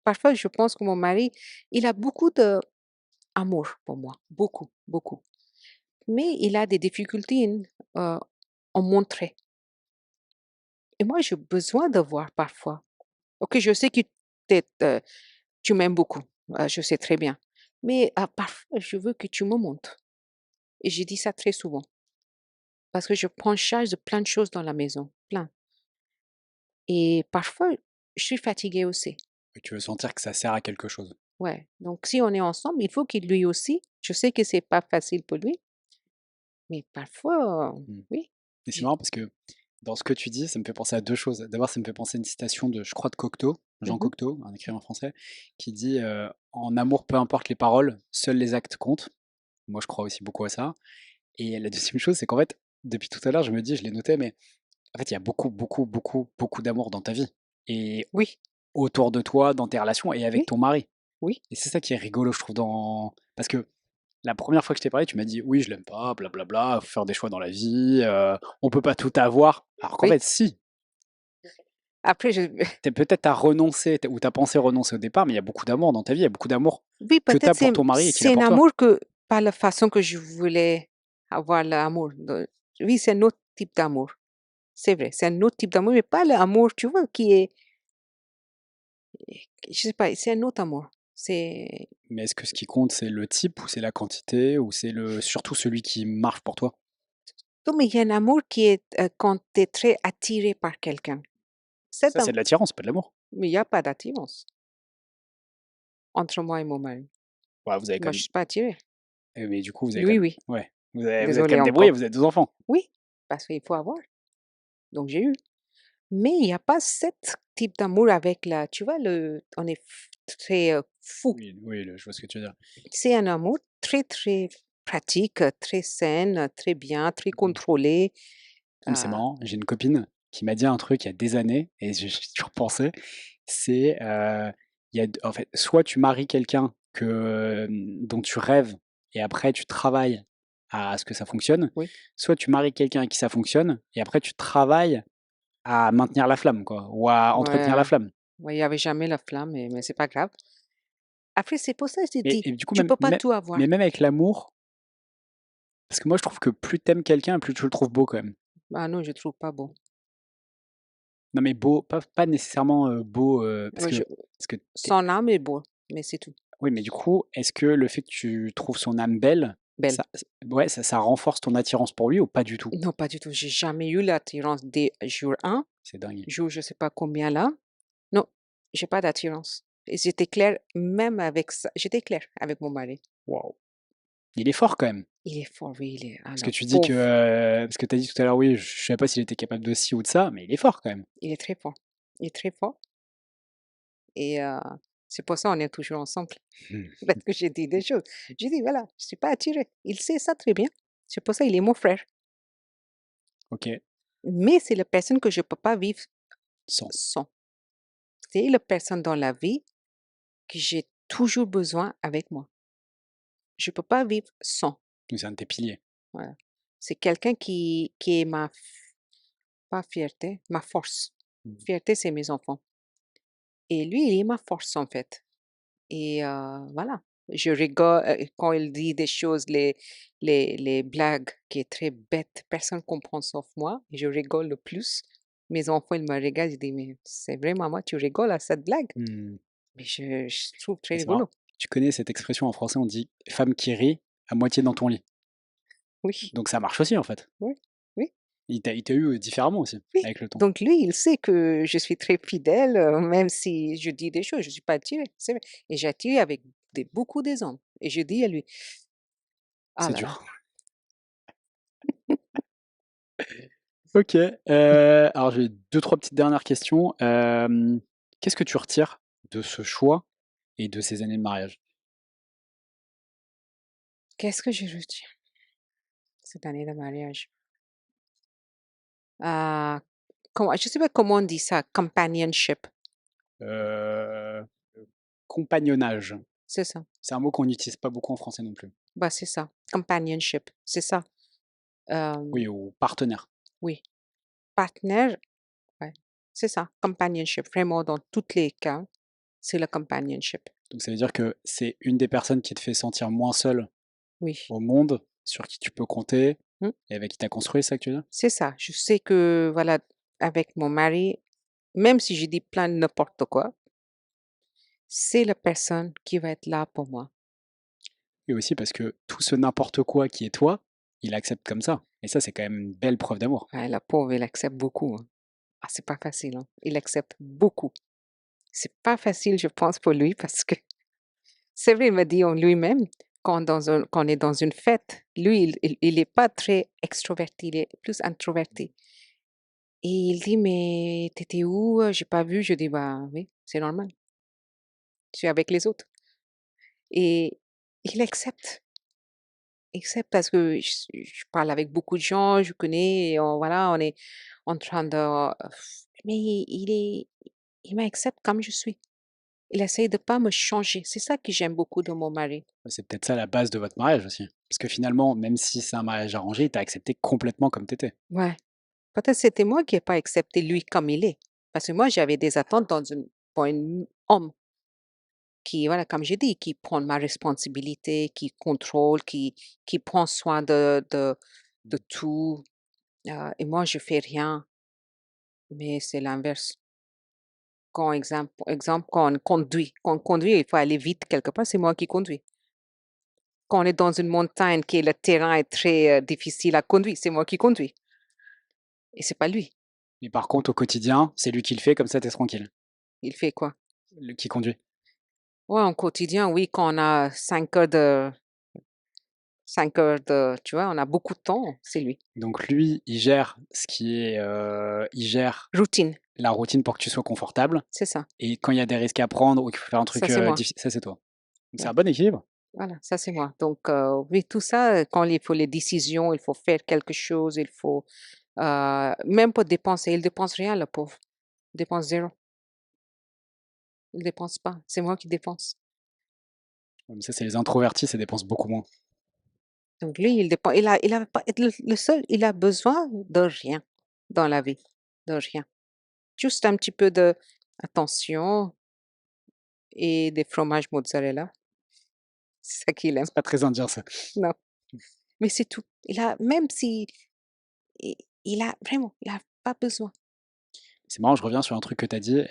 Parfois, je pense que mon mari, il a beaucoup d'amour pour moi, beaucoup, beaucoup. Mais il a des difficultés en montrer. Et moi, j'ai besoin de voir parfois. Ok, je sais que tu m'aimes beaucoup, je sais très bien. Mais parfois, je veux que tu me montres. Et j'ai dit ça très souvent. Parce que je prends charge de plein de choses dans la maison, plein. Et parfois, je suis fatiguée aussi. Et tu veux sentir que ça sert à quelque chose. Ouais. Donc, si on est ensemble, il faut qu'il lui aussi. Je sais que c'est pas facile pour lui, mais parfois, Hmm. oui. Et c'est j'ai- marrant parce que dans ce que tu dis, ça me fait penser à deux choses. D'abord, ça me fait penser à une citation de, je crois, de Cocteau, Jean Mhm. Cocteau, un écrivain français, qui dit en amour, peu importe les paroles, seuls les actes comptent. Moi, je crois aussi beaucoup à ça. Et la deuxième chose, c'est qu'en fait, depuis tout à l'heure, je me dis, je l'ai noté, mais en fait, il y a beaucoup, beaucoup, beaucoup, beaucoup d'amour dans ta vie. Et Oui, autour de toi, dans tes relations et avec oui, ton mari. oui, Et c'est ça qui est rigolo, je trouve, parce que la première fois que je t'ai parlé, tu m'as dit oui, je l'aime pas, blablabla, faut faire des choix dans la vie, on peut pas tout avoir. Alors qu'en oui. fait, si, Après, peut-être t'as renoncé ou t'as pensé renoncer au départ, mais il y a beaucoup d'amour dans ta vie, il y a beaucoup d'amour oui, que peut-être t'as pour ton mari et qu'il a c'est un pour toi. amour que, pas la façon que je voulais avoir l'amour. Oui, c'est un autre type d'amour. C'est vrai, c'est un autre type d'amour, mais pas l'amour, tu vois, qui est, je sais pas, c'est un autre amour. C'est Mais est-ce que ce qui compte, c'est le type ou c'est la quantité ou c'est surtout celui qui marche pour toi? non, mais il y a un amour qui est quand tu es très attiré par quelqu'un. Ça, c'est de l'attirance, pas de l'amour. Mais il n'y a pas d'attirance entre moi et mon mari. Ouais, vous avez quand Moi, je même, suis pas attirée. mais du coup, vous avez quand Lui, même, oui. ouais, vous êtes quand Désolée même débrouillé, encore. vous êtes deux enfants. Oui, parce qu'il faut avoir. Donc, j'ai eu. Mais il n'y a pas ce type d'amour avec tu vois, on est très fou. Oui, oui, je vois ce que tu veux dire. C'est un amour très, très pratique, très sain, très bien, très contrôlé. Mais c'est euh, marrant, j'ai une copine qui m'a dit un truc il y a des années, et j'ai toujours pensé, c'est, en fait, soit tu maries quelqu'un dont tu rêves, et après tu travailles à ce que ça fonctionne, oui, soit tu maries quelqu'un à qui ça fonctionne, et après tu travailles à maintenir la flamme, quoi, ou à entretenir la ouais, flamme. ouais, il n'y avait jamais la flamme, mais c'est pas grave. Après, c'est pour ça que je t'ai Et, dit, et du coup, tu peux pas tout avoir. mais même avec l'amour, parce que moi je trouve que plus t'aimes quelqu'un, plus tu le trouves beau quand même. Ah non, je trouve pas beau. Non mais beau, pas nécessairement beau, Ouais, parce que son âme est beau, mais c'est tout. oui, mais du coup, est-ce que le fait que tu trouves son âme belle, Belle. ouais, ça renforce ton attirance pour lui ou pas du tout? Non, pas du tout. J'ai jamais eu l'attirance dès jour 1, C'est dingue. jour je sais pas combien là. Non, j'ai pas d'attirance. Et j'étais claire même avec ça. J'étais claire avec mon mari. Waouh. Il est fort quand même. Il est fort, oui, il est. Ah Parce que non, tu dis que, pauvre. parce que tu as dit tout à l'heure, oui, je savais pas s'il était capable de ci ou de ça, mais il est fort quand même. Il est très fort. Il est très fort. Et C'est pour ça qu'on est toujours ensemble. Hmm. Parce que j'ai dit des choses. J'ai dit, voilà, je ne suis pas attirée. Il sait ça très bien. C'est pour ça qu'il est mon frère. Ok, Mais c'est la personne que je ne peux pas vivre sans. sans. C'est la personne dans la vie que j'ai toujours besoin avec moi. Je ne peux pas vivre sans. Donc, c'est un de tes piliers. Voilà. C'est quelqu'un qui est pas fierté, ma force. Mm. Fierté, c'est mes enfants. Et lui, il est ma force, en fait. Et voilà. Je rigole quand il dit des choses, les blagues qui est très bête. Personne ne comprend sauf moi. Et je rigole le plus. Mes enfants, ils me regardent, ils disent, mais c'est vrai, maman, tu rigoles à cette blague? Hmm. Mais je trouve très Et c'est marrant. rigolo. Tu connais cette expression en français, on dit femme qui rit à moitié dans ton lit. Oui, Donc ça marche aussi en fait. oui, oui, Il t'a eu différemment aussi oui. avec le temps. Donc lui, il sait que je suis très fidèle, même si je dis des choses, je ne suis pas attirée, c'est vrai. Et j'ai attiré avec beaucoup des hommes. Et je dis à lui, ah C'est là là, dur. Ok. Alors j'ai deux, trois petites dernières questions. Qu'est-ce que tu retires de ce choix et de ces années de mariage? qu'est-ce que je retiens cette année de mariage? Ah, je ne sais pas comment on dit ça, companionship, Euh, Compagnonnage. c'est ça. C'est un mot qu'on n'utilise pas beaucoup en français non plus. Bah, c'est ça, companionship, c'est ça. Oui, ou partenaire. Oui, partenaire, ouais, c'est ça, companionship, vraiment dans tous les cas, c'est le companionship. Donc ça veut dire que c'est une des personnes qui te fait sentir moins seul Oui. au monde, sur qui tu peux compter Mm. et avec qui tu as construit, c'est ça que tu veux dire? C'est ça. Je sais que, voilà, avec mon mari, même si je dis plein de n'importe quoi, c'est la personne qui va être là pour moi. Et aussi parce que tout ce n'importe quoi qui est toi, il accepte comme ça. Et ça, c'est quand même une belle preuve d'amour. Ah, la pauvre, il accepte beaucoup, hein. Ah, c'est pas facile, hein. Il accepte beaucoup. C'est pas facile, je pense, pour lui parce que c'est vrai, il me dit en lui-même, quand on est dans une fête, lui, il est pas très extroverti, il est plus introverti. Et il dit, mais t'étais où? J'ai pas vu. Je dis, bah oui, c'est normal. Je suis avec les autres. Et il accepte. Accepte parce que je parle avec beaucoup de gens, je connais, et voilà, on est en train de. Mais il m'accepte comme je suis. Il essaye de pas me changer. C'est ça que j'aime beaucoup de mon mari. C'est peut-être ça la base de votre mariage aussi. Parce que finalement, même si c'est un mariage arrangé, il t'a accepté complètement comme t'étais. Ouais. Peut-être c'était moi qui n'ai pas accepté lui comme il est. Parce que moi, j'avais des attentes pour un homme qui, voilà, comme j'ai dit, qui prend ma responsabilité, qui contrôle, qui prend soin de tout. Et moi, je fais rien. Mais c'est l'inverse. Quand on conduit, il faut aller vite quelque part, c'est moi qui conduis. Quand on est dans une montagne qui le terrain est très difficile à conduire, c'est moi qui conduis. Et c'est pas lui. Mais par contre, au quotidien, c'est lui qui le fait, comme ça, t'es tranquille. Il fait quoi? Qui conduit. Ouais, en quotidien, oui, quand on a 5 heures tu vois, on a beaucoup de temps, c'est lui. Donc lui, il gère ce qui est, il gère Routine, la routine pour que tu sois confortable. c'est ça. Et quand il y a des risques à prendre ou qu'il faut faire un truc Ça, c'est moi. difficile, ça c'est toi. Donc c'est Ouais. un bon équilibre. Voilà, ça c'est moi. Donc, oui, tout ça, quand il faut les décisions, il faut faire quelque chose, il faut, même pour dépenser, il dépense rien, le pauvre. Il dépense zéro. Il dépense pas. C'est moi qui dépense. Comme ça, c'est les introvertis, ça dépense beaucoup moins. Donc, lui, il a pas, le seul, il a besoin de rien dans la vie, de rien. Juste un petit peu de attention et des fromages mozzarella. C'est ça qu'il aime. C'est pas très indien ça. Non, mais c'est tout. Même si, i il a vraiment, il a pas besoin. C'est marrant, je reviens sur un truc que tu as dit.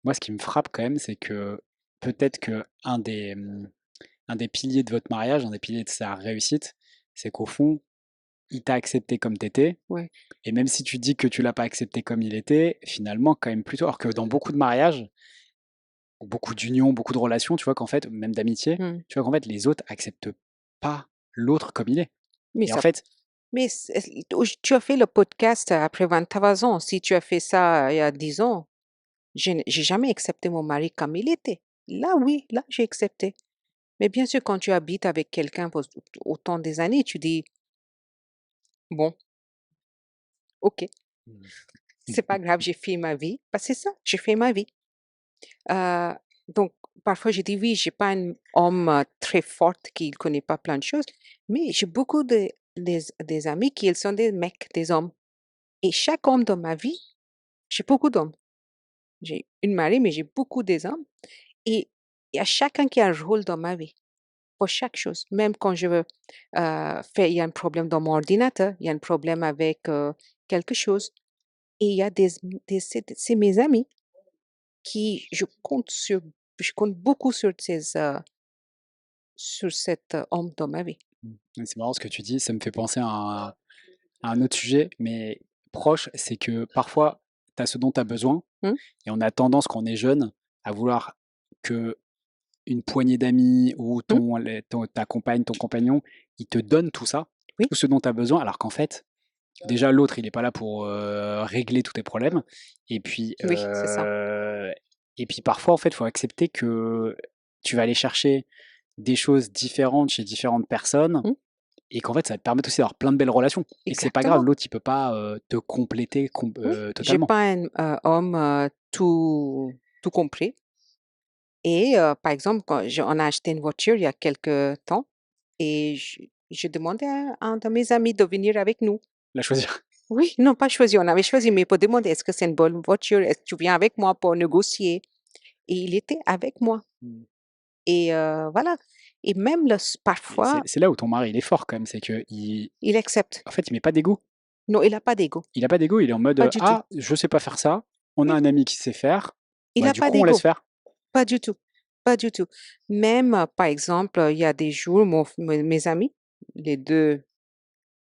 Moi, ce qui me frappe quand même, c'est que peut-être que un des piliers de votre mariage, un des piliers de sa réussite, c'est qu'au fond, il t'a accepté comme t'étais. Ouais. Et même si tu dis que tu l'as pas accepté comme il était, finalement, quand même plutôt. Alors que dans beaucoup de mariages, ou beaucoup d'unions, beaucoup de relations, tu vois qu'en fait, même d'amitié, Mmh. tu vois qu'en fait, les autres acceptent pas l'autre comme il est. Mais Et en ça fait, mais tu as fait le podcast après 23 ans. Si tu as fait ça il y a 10 ans, j'ai jamais accepté mon mari comme il était. Là, oui, là, j'ai accepté. Mais bien sûr, quand tu habites avec quelqu'un pour autant des années, tu dis, bon, ok, Mmh. c'est pas grave, j'ai fait ma vie. Bah, c'est ça, j'ai fait ma vie. Euh, donc, parfois, je dis oui, j'ai pas un homme très fort qui ne connaît pas plein de choses, mais j'ai beaucoup des amis qui ils sont des mecs, des hommes. Et chaque homme dans ma vie, j'ai beaucoup d'hommes. J'ai une mari, mais j'ai beaucoup des hommes. Et il y a chacun qui a un rôle dans ma vie, pour chaque chose. Même quand je veux faire, il y a un problème dans mon ordinateur, il y a un problème avec quelque chose. Et il y a c'est mes amis qui, je compte beaucoup sur cet homme dans ma vie. C'est marrant ce que tu dis, ça me fait penser à un autre sujet, mais proche, c'est que parfois, tu as ce dont tu as besoin, Hum, et on a tendance, quand on est jeune, à vouloir que une poignée d'amis ou hum, ta compagne, ton compagnon, ils te donnent tout ça, oui, tout ce dont tu as besoin, alors qu'en fait, déjà, l'autre, il n'est pas là pour régler tous tes problèmes. Et puis, oui, c'est ça. parfois, en fait, il faut accepter que tu vas aller chercher des choses différentes chez différentes personnes Hum, et qu'en fait, ça va te permettre aussi d'avoir plein de belles relations. Et que c'est pas grave, exactement. l'autre, il peut pas te compléter Oui, j'ai totalement. pas un homme tout compris. Et par exemple, on a acheté une voiture il y a quelque temps et je demandais à un de mes amis de venir avec nous. La choisir. Oui, non, pas choisi, on avait choisi, mais pour demander est-ce que c'est une bonne voiture, est-ce que tu viens avec moi pour négocier? Et il était avec moi. Mm. Et voilà. Et même Et c'est parfois, c'est là où ton mari, il est fort quand même, c'est que il accepte. en fait, il met pas d'ego. Non, il n'a pas d'ego. Il a pas d'ego, il est en mode Pas du tout. ah, je sais pas faire ça, on a Oui, un ami qui sait faire, il bah n'a du pas coup, on laisse d'ego. faire. Pas du tout. Pas du tout. Même, par exemple, il y a des jours, mes amis, les deux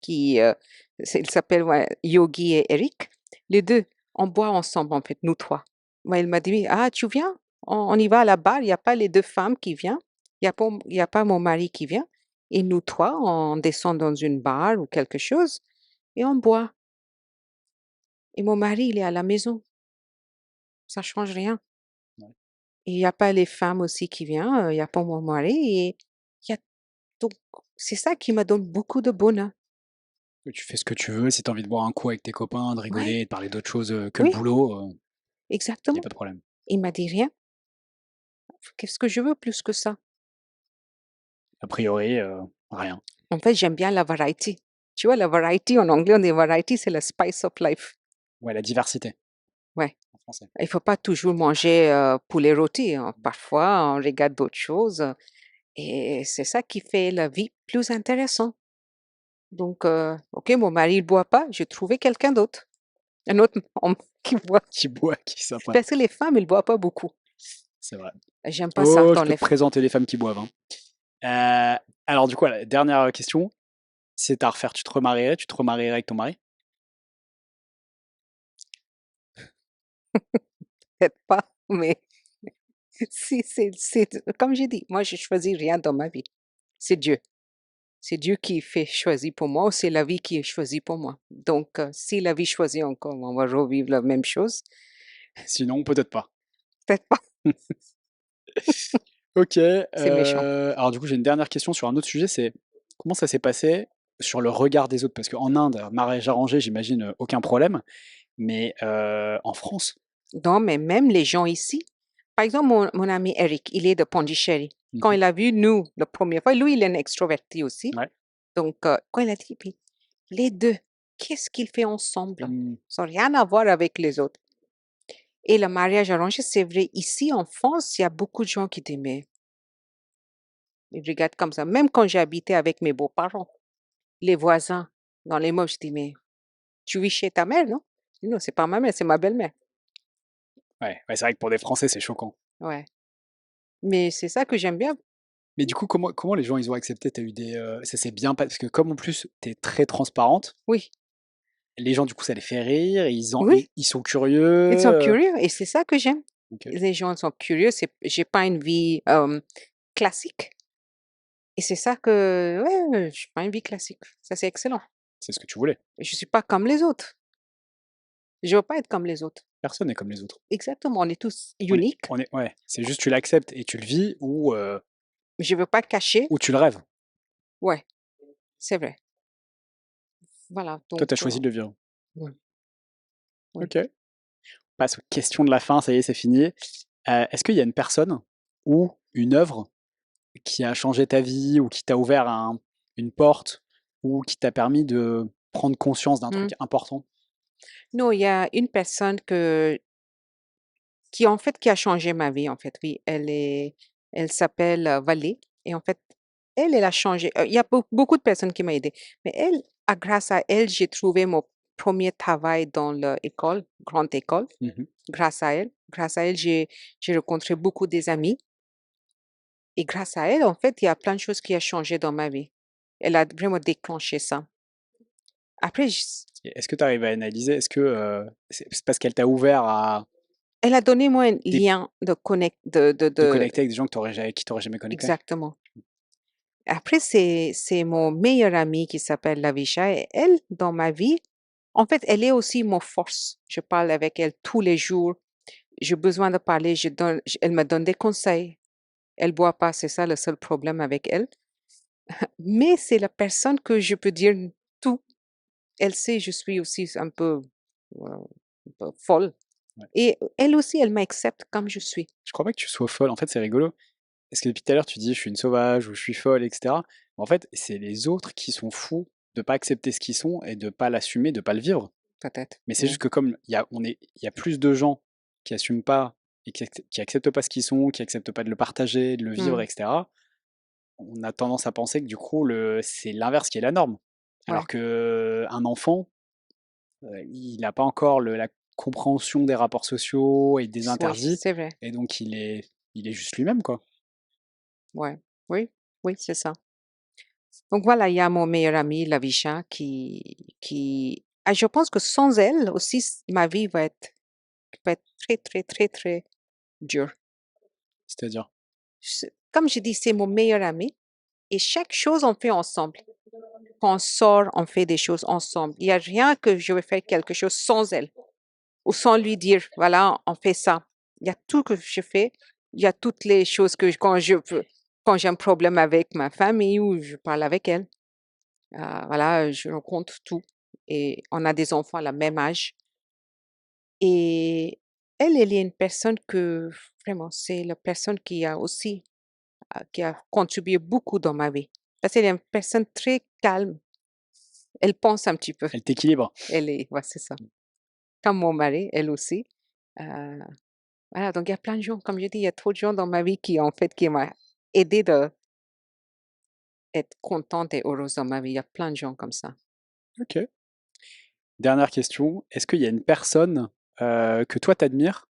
qui, ils s'appellent ouais, Yogi et Eric, les deux, on boit ensemble, en fait, nous trois. Moi, il m'a dit, ah, tu viens? On y va à la bar, il n'y a pas les deux femmes qui viennent, il y a pas mon mari qui vient. Et nous trois, on descend dans une bar ou quelque chose et on boit. Et mon mari, il est à la maison. Ça change rien. Ouais. Et il n'y a pas les femmes aussi qui viennent, il n'y a pas mon mari. Et il y a, donc, c'est ça qui me donne beaucoup de bonheur. Que tu fais ce que tu veux, si tu as envie de boire un coup avec tes copains, de Ouais, rigoler, de parler d'autre chose que le oui, boulot, il y a exactement. pas de problème. Il m'a dit rien. Qu'est-ce que je veux plus que ça? A priori, rien. En fait, j'aime bien la variety. Tu vois, la variety, en anglais, on dit variety, c'est la spice of life. Ouais, la diversité Ouais. en français. Il faut pas toujours manger poulet rôti, hein. Parfois, on regarde d'autres choses. Et c'est ça qui fait la vie plus intéressante. Donc, OK, mon mari ne boit pas, j'ai trouvé quelqu'un d'autre. Un autre homme qui boit. Qui boit, qui sympa, Parce que les femmes, ils ne boivent pas beaucoup. c'est vrai. J'aime pas ça Oh, je dans peux les te présenter les femmes qui boivent, hein. Alors du coup, la dernière question, si c'était à refaire, tu te remarierais avec ton mari? peut-être pas, mais si comme j'ai dit, moi, je choisis rien dans ma vie. C'est Dieu. C'est Dieu qui fait choisir pour moi ou c'est la vie qui est choisie pour moi. Donc, si la vie choisit encore, on va revivre la même chose. Sinon, peut-être pas. Peut-être pas, OK, c'est méchant. alors du coup, j'ai une dernière question sur un autre sujet, c'est comment ça s'est passé sur le regard des autres? Parce qu'en Inde, mariage arrangé, j'imagine, aucun problème, mais en France? Non, mais même les gens ici, par exemple, mon ami Eric, il est de Pondichéry. Quand Mmh. il a vu nous la première fois, lui, il est un extroverti aussi. Ouais. Donc, quand il a dit, puis, les deux, qu'est-ce qu'ils font ensemble? Mmh. Ça n'a rien à voir avec les autres. Et le mariage arrangé, c'est vrai, ici en France, il y a beaucoup de gens qui disent, mais ils regardent comme ça. Même quand j'ai habité avec mes beaux-parents, les voisins, dans les mots, je dis, mais tu vis chez ta mère, non? Je dis, non, c'est pas ma mère, c'est ma belle-mère. Ouais, c'est vrai que pour des Français, c'est choquant. Ouais. Mais c'est ça que j'aime bien. Mais du coup, comment les gens, ils ont accepté? Tu as eu des, ça s'est bien pas parce que comme en plus, tu es très transparente, Oui, les gens, du coup, ça les fait rire, oui, ils sont curieux, ils sont curieux et c'est ça que j'aime. OK, Les gens sont curieux, j'ai pas une vie classique. Et c'est ça que, ouais, j'ai pas une vie classique. Ça, c'est excellent. c'est ce que tu voulais. Je suis pas comme les autres. Je veux pas être comme les autres. Personne n'est comme les autres. Exactement, on est tous On est, uniques. ouais, c'est juste tu l'acceptes et tu le vis Je veux pas cacher. ou tu le rêves. Ouais, c'est vrai. Voilà, Toi, donc tu as choisi de le vivre. oui, oui. Ok. On passe aux questions de la fin, ça y est, c'est fini. Est-ce qu'il y a une personne ou une œuvre qui a changé ta vie ou qui t'a ouvert une porte ou qui t'a permis de prendre conscience d'un Mmh. truc important? Non, il y a une personne qui a changé ma vie, en fait, oui. Elle s'appelle, Vallée et en fait, elle a changé, il y a beaucoup de personnes qui m'ont aidée, mais grâce à elle, j'ai trouvé mon premier travail dans l'école, grande école, Mmh. grâce à elle. Grâce à elle, j'ai rencontré beaucoup des amis et grâce à elle, en fait, il y a plein de choses qui a changé dans ma vie. Elle a vraiment déclenché ça. Après j Et est-ce que tu arrives à analyser? Est-ce que, c'est parce qu'elle t'a ouvert à Elle a donné moi un des lien de de connecter avec des gens que qui t'auraient jamais connecté? exactement. Après, c'est mon meilleur ami qui s'appelle Lavisha et elle, dans ma vie, en fait, elle est aussi mon force. Je parle avec elle tous les jours. J'ai besoin de parler, elle me donne des conseils. Elle boit pas, c'est ça le seul problème avec elle. Mais c'est la personne que je peux dire tout. Elle sait, je suis aussi un peu folle. Ouais. Et elle aussi, elle m'accepte comme je suis. Je crois pas que tu sois folle. En fait, c'est rigolo. Parce que depuis tout à l'heure, tu dis: «Je suis une sauvage» ou «Je suis folle» et cetera. En fait, c'est les autres qui sont fous de pas accepter ce qu'ils sont et de pas l'assumer, de pas le vivre. Peut-être. Mais c'est Oui. juste que comme il y a plus de gens qui assument pas et qui acceptent pas ce qu'ils sont, qui acceptent pas de le partager, de le vivre, Mm. etc., on a tendance à penser que du coup, c'est l'inverse qui est la norme. Alors Ouais. que un enfant, il n'a pas encore la compréhension des rapports sociaux et des Oui, interdits, c'est vrai. et donc il est juste lui-même, quoi. Ouais. Oui, oui, c'est ça. Donc voilà, il y a mon meilleur ami, Lavisha, je pense que sans elle aussi, ma vie va être très, très, très, très dure. C'est-à-dire, Comme je dis, c'est mon meilleur ami et chaque chose, on fait ensemble. Quand on sort, on fait des choses ensemble. Il n'y a rien que je vais faire quelque chose sans elle ou sans lui dire, voilà, on fait ça. Il y a tout que je fais. Il y a toutes les choses quand j'ai un problème avec ma famille ou je parle avec elle. Voilà, je rencontre tout et on a des enfants à la même âge et elle est une personne que vraiment, c'est la personne qui a contribué beaucoup dans ma vie. Parce qu'elle est une personne très calme. Elle pense un petit peu. elle t'équilibre. Ouais, c'est ça. Comme mon mari, elle aussi. Heu, voilà, donc il y a plein de gens, comme je dis, il y a trop de gens dans ma vie qui m'a aidé de être contente et heureuse dans ma vie. Il y a plein de gens comme ça. Ok. Dernière question, est-ce qu'il y a une personne que toi t'admires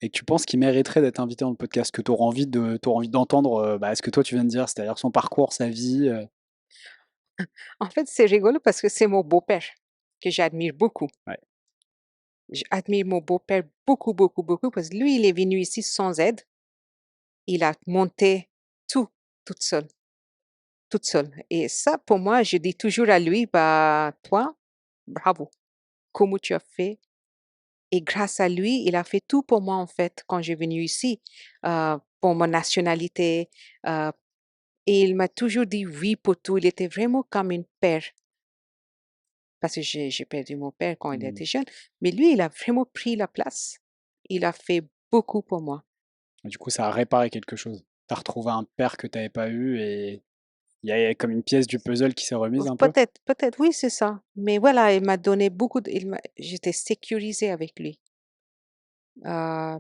et que tu penses qu'il mériterait d'être invité dans le podcast, que tu auras envie d'entendre ce que toi tu viens de dire, c'est-à-dire son parcours, sa vie. En fait, c'est rigolo parce que c'est mon beau-père que j'admire beaucoup. Ouais. J'admire mon beau-père beaucoup, beaucoup, beaucoup parce que lui, il est venu ici sans aide. Il a monté tout, toute seule, toute seule. Et ça, pour moi, je dis toujours à lui, bah, toi, bravo. Comment tu as fait? Et grâce à lui, il a fait tout pour moi, en fait, quand j'ai venu ici, pour mon nationalité. euh, et il m'a toujours dit oui pour tout. Il était vraiment comme une père. Parce que j'ai perdu mon père quand il Mm. était jeune. Mais lui, il a vraiment pris la place. Il a fait beaucoup pour moi. Du coup, ça a réparé quelque chose. T'as retrouvé un père que t'avais pas eu et il y a comme une pièce du puzzle qui s'est remise un peu. Peut-être, oui, c'est ça. Mais voilà, il m'a donné j'étais sécurisée avec lui.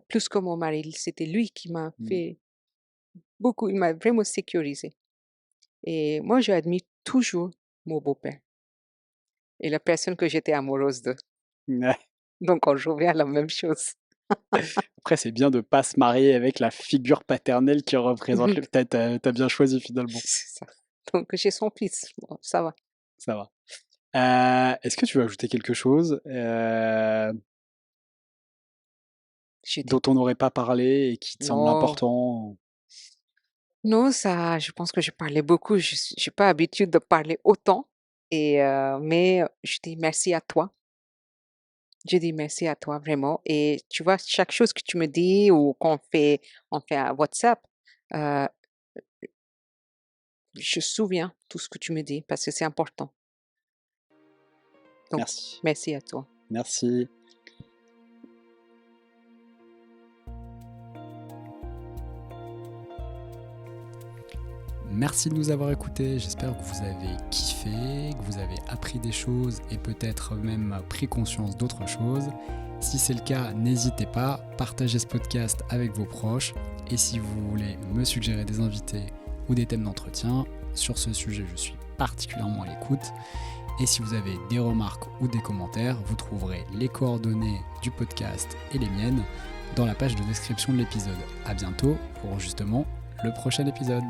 Plus que mon mari. C'était lui qui m'a Mm. fait beaucoup. Il m'a vraiment sécurisée. Et moi, j'admire toujours mon beau-père et la personne que j'étais amoureuse de. Ouais. Donc, on revient à la même chose. Après, c'est bien de pas se marier avec la figure paternelle qui représente t'as bien choisi finalement. C'est ça. Donc, j'ai son fils. Bon, ça va. Ça va. Est-ce que tu veux ajouter quelque chose J'ai dit dont on n'aurait pas parlé et qui te semble non. important? Non, ça, je pense que je parlais beaucoup. J'ai pas l'habitude de parler autant. Mais je dis merci à toi Je dis merci à toi vraiment. Et tu vois, chaque chose que tu me dis ou on fait un WhatsApp, euh, je me souviens tout ce que tu me dis parce que c'est important. Donc, Merci. merci à toi. Merci. Merci de nous avoir écoutés, j'espère que vous avez kiffé, que vous avez appris des choses et peut-être même pris conscience d'autres choses. Si c'est le cas, n'hésitez pas, partagez ce podcast avec vos proches et si vous voulez me suggérer des invités ou des thèmes d'entretien, sur ce sujet je suis particulièrement à l'écoute. Et si vous avez des remarques ou des commentaires, vous trouverez les coordonnées du podcast et les miennes dans la page de description de l'épisode. À bientôt pour justement le prochain épisode.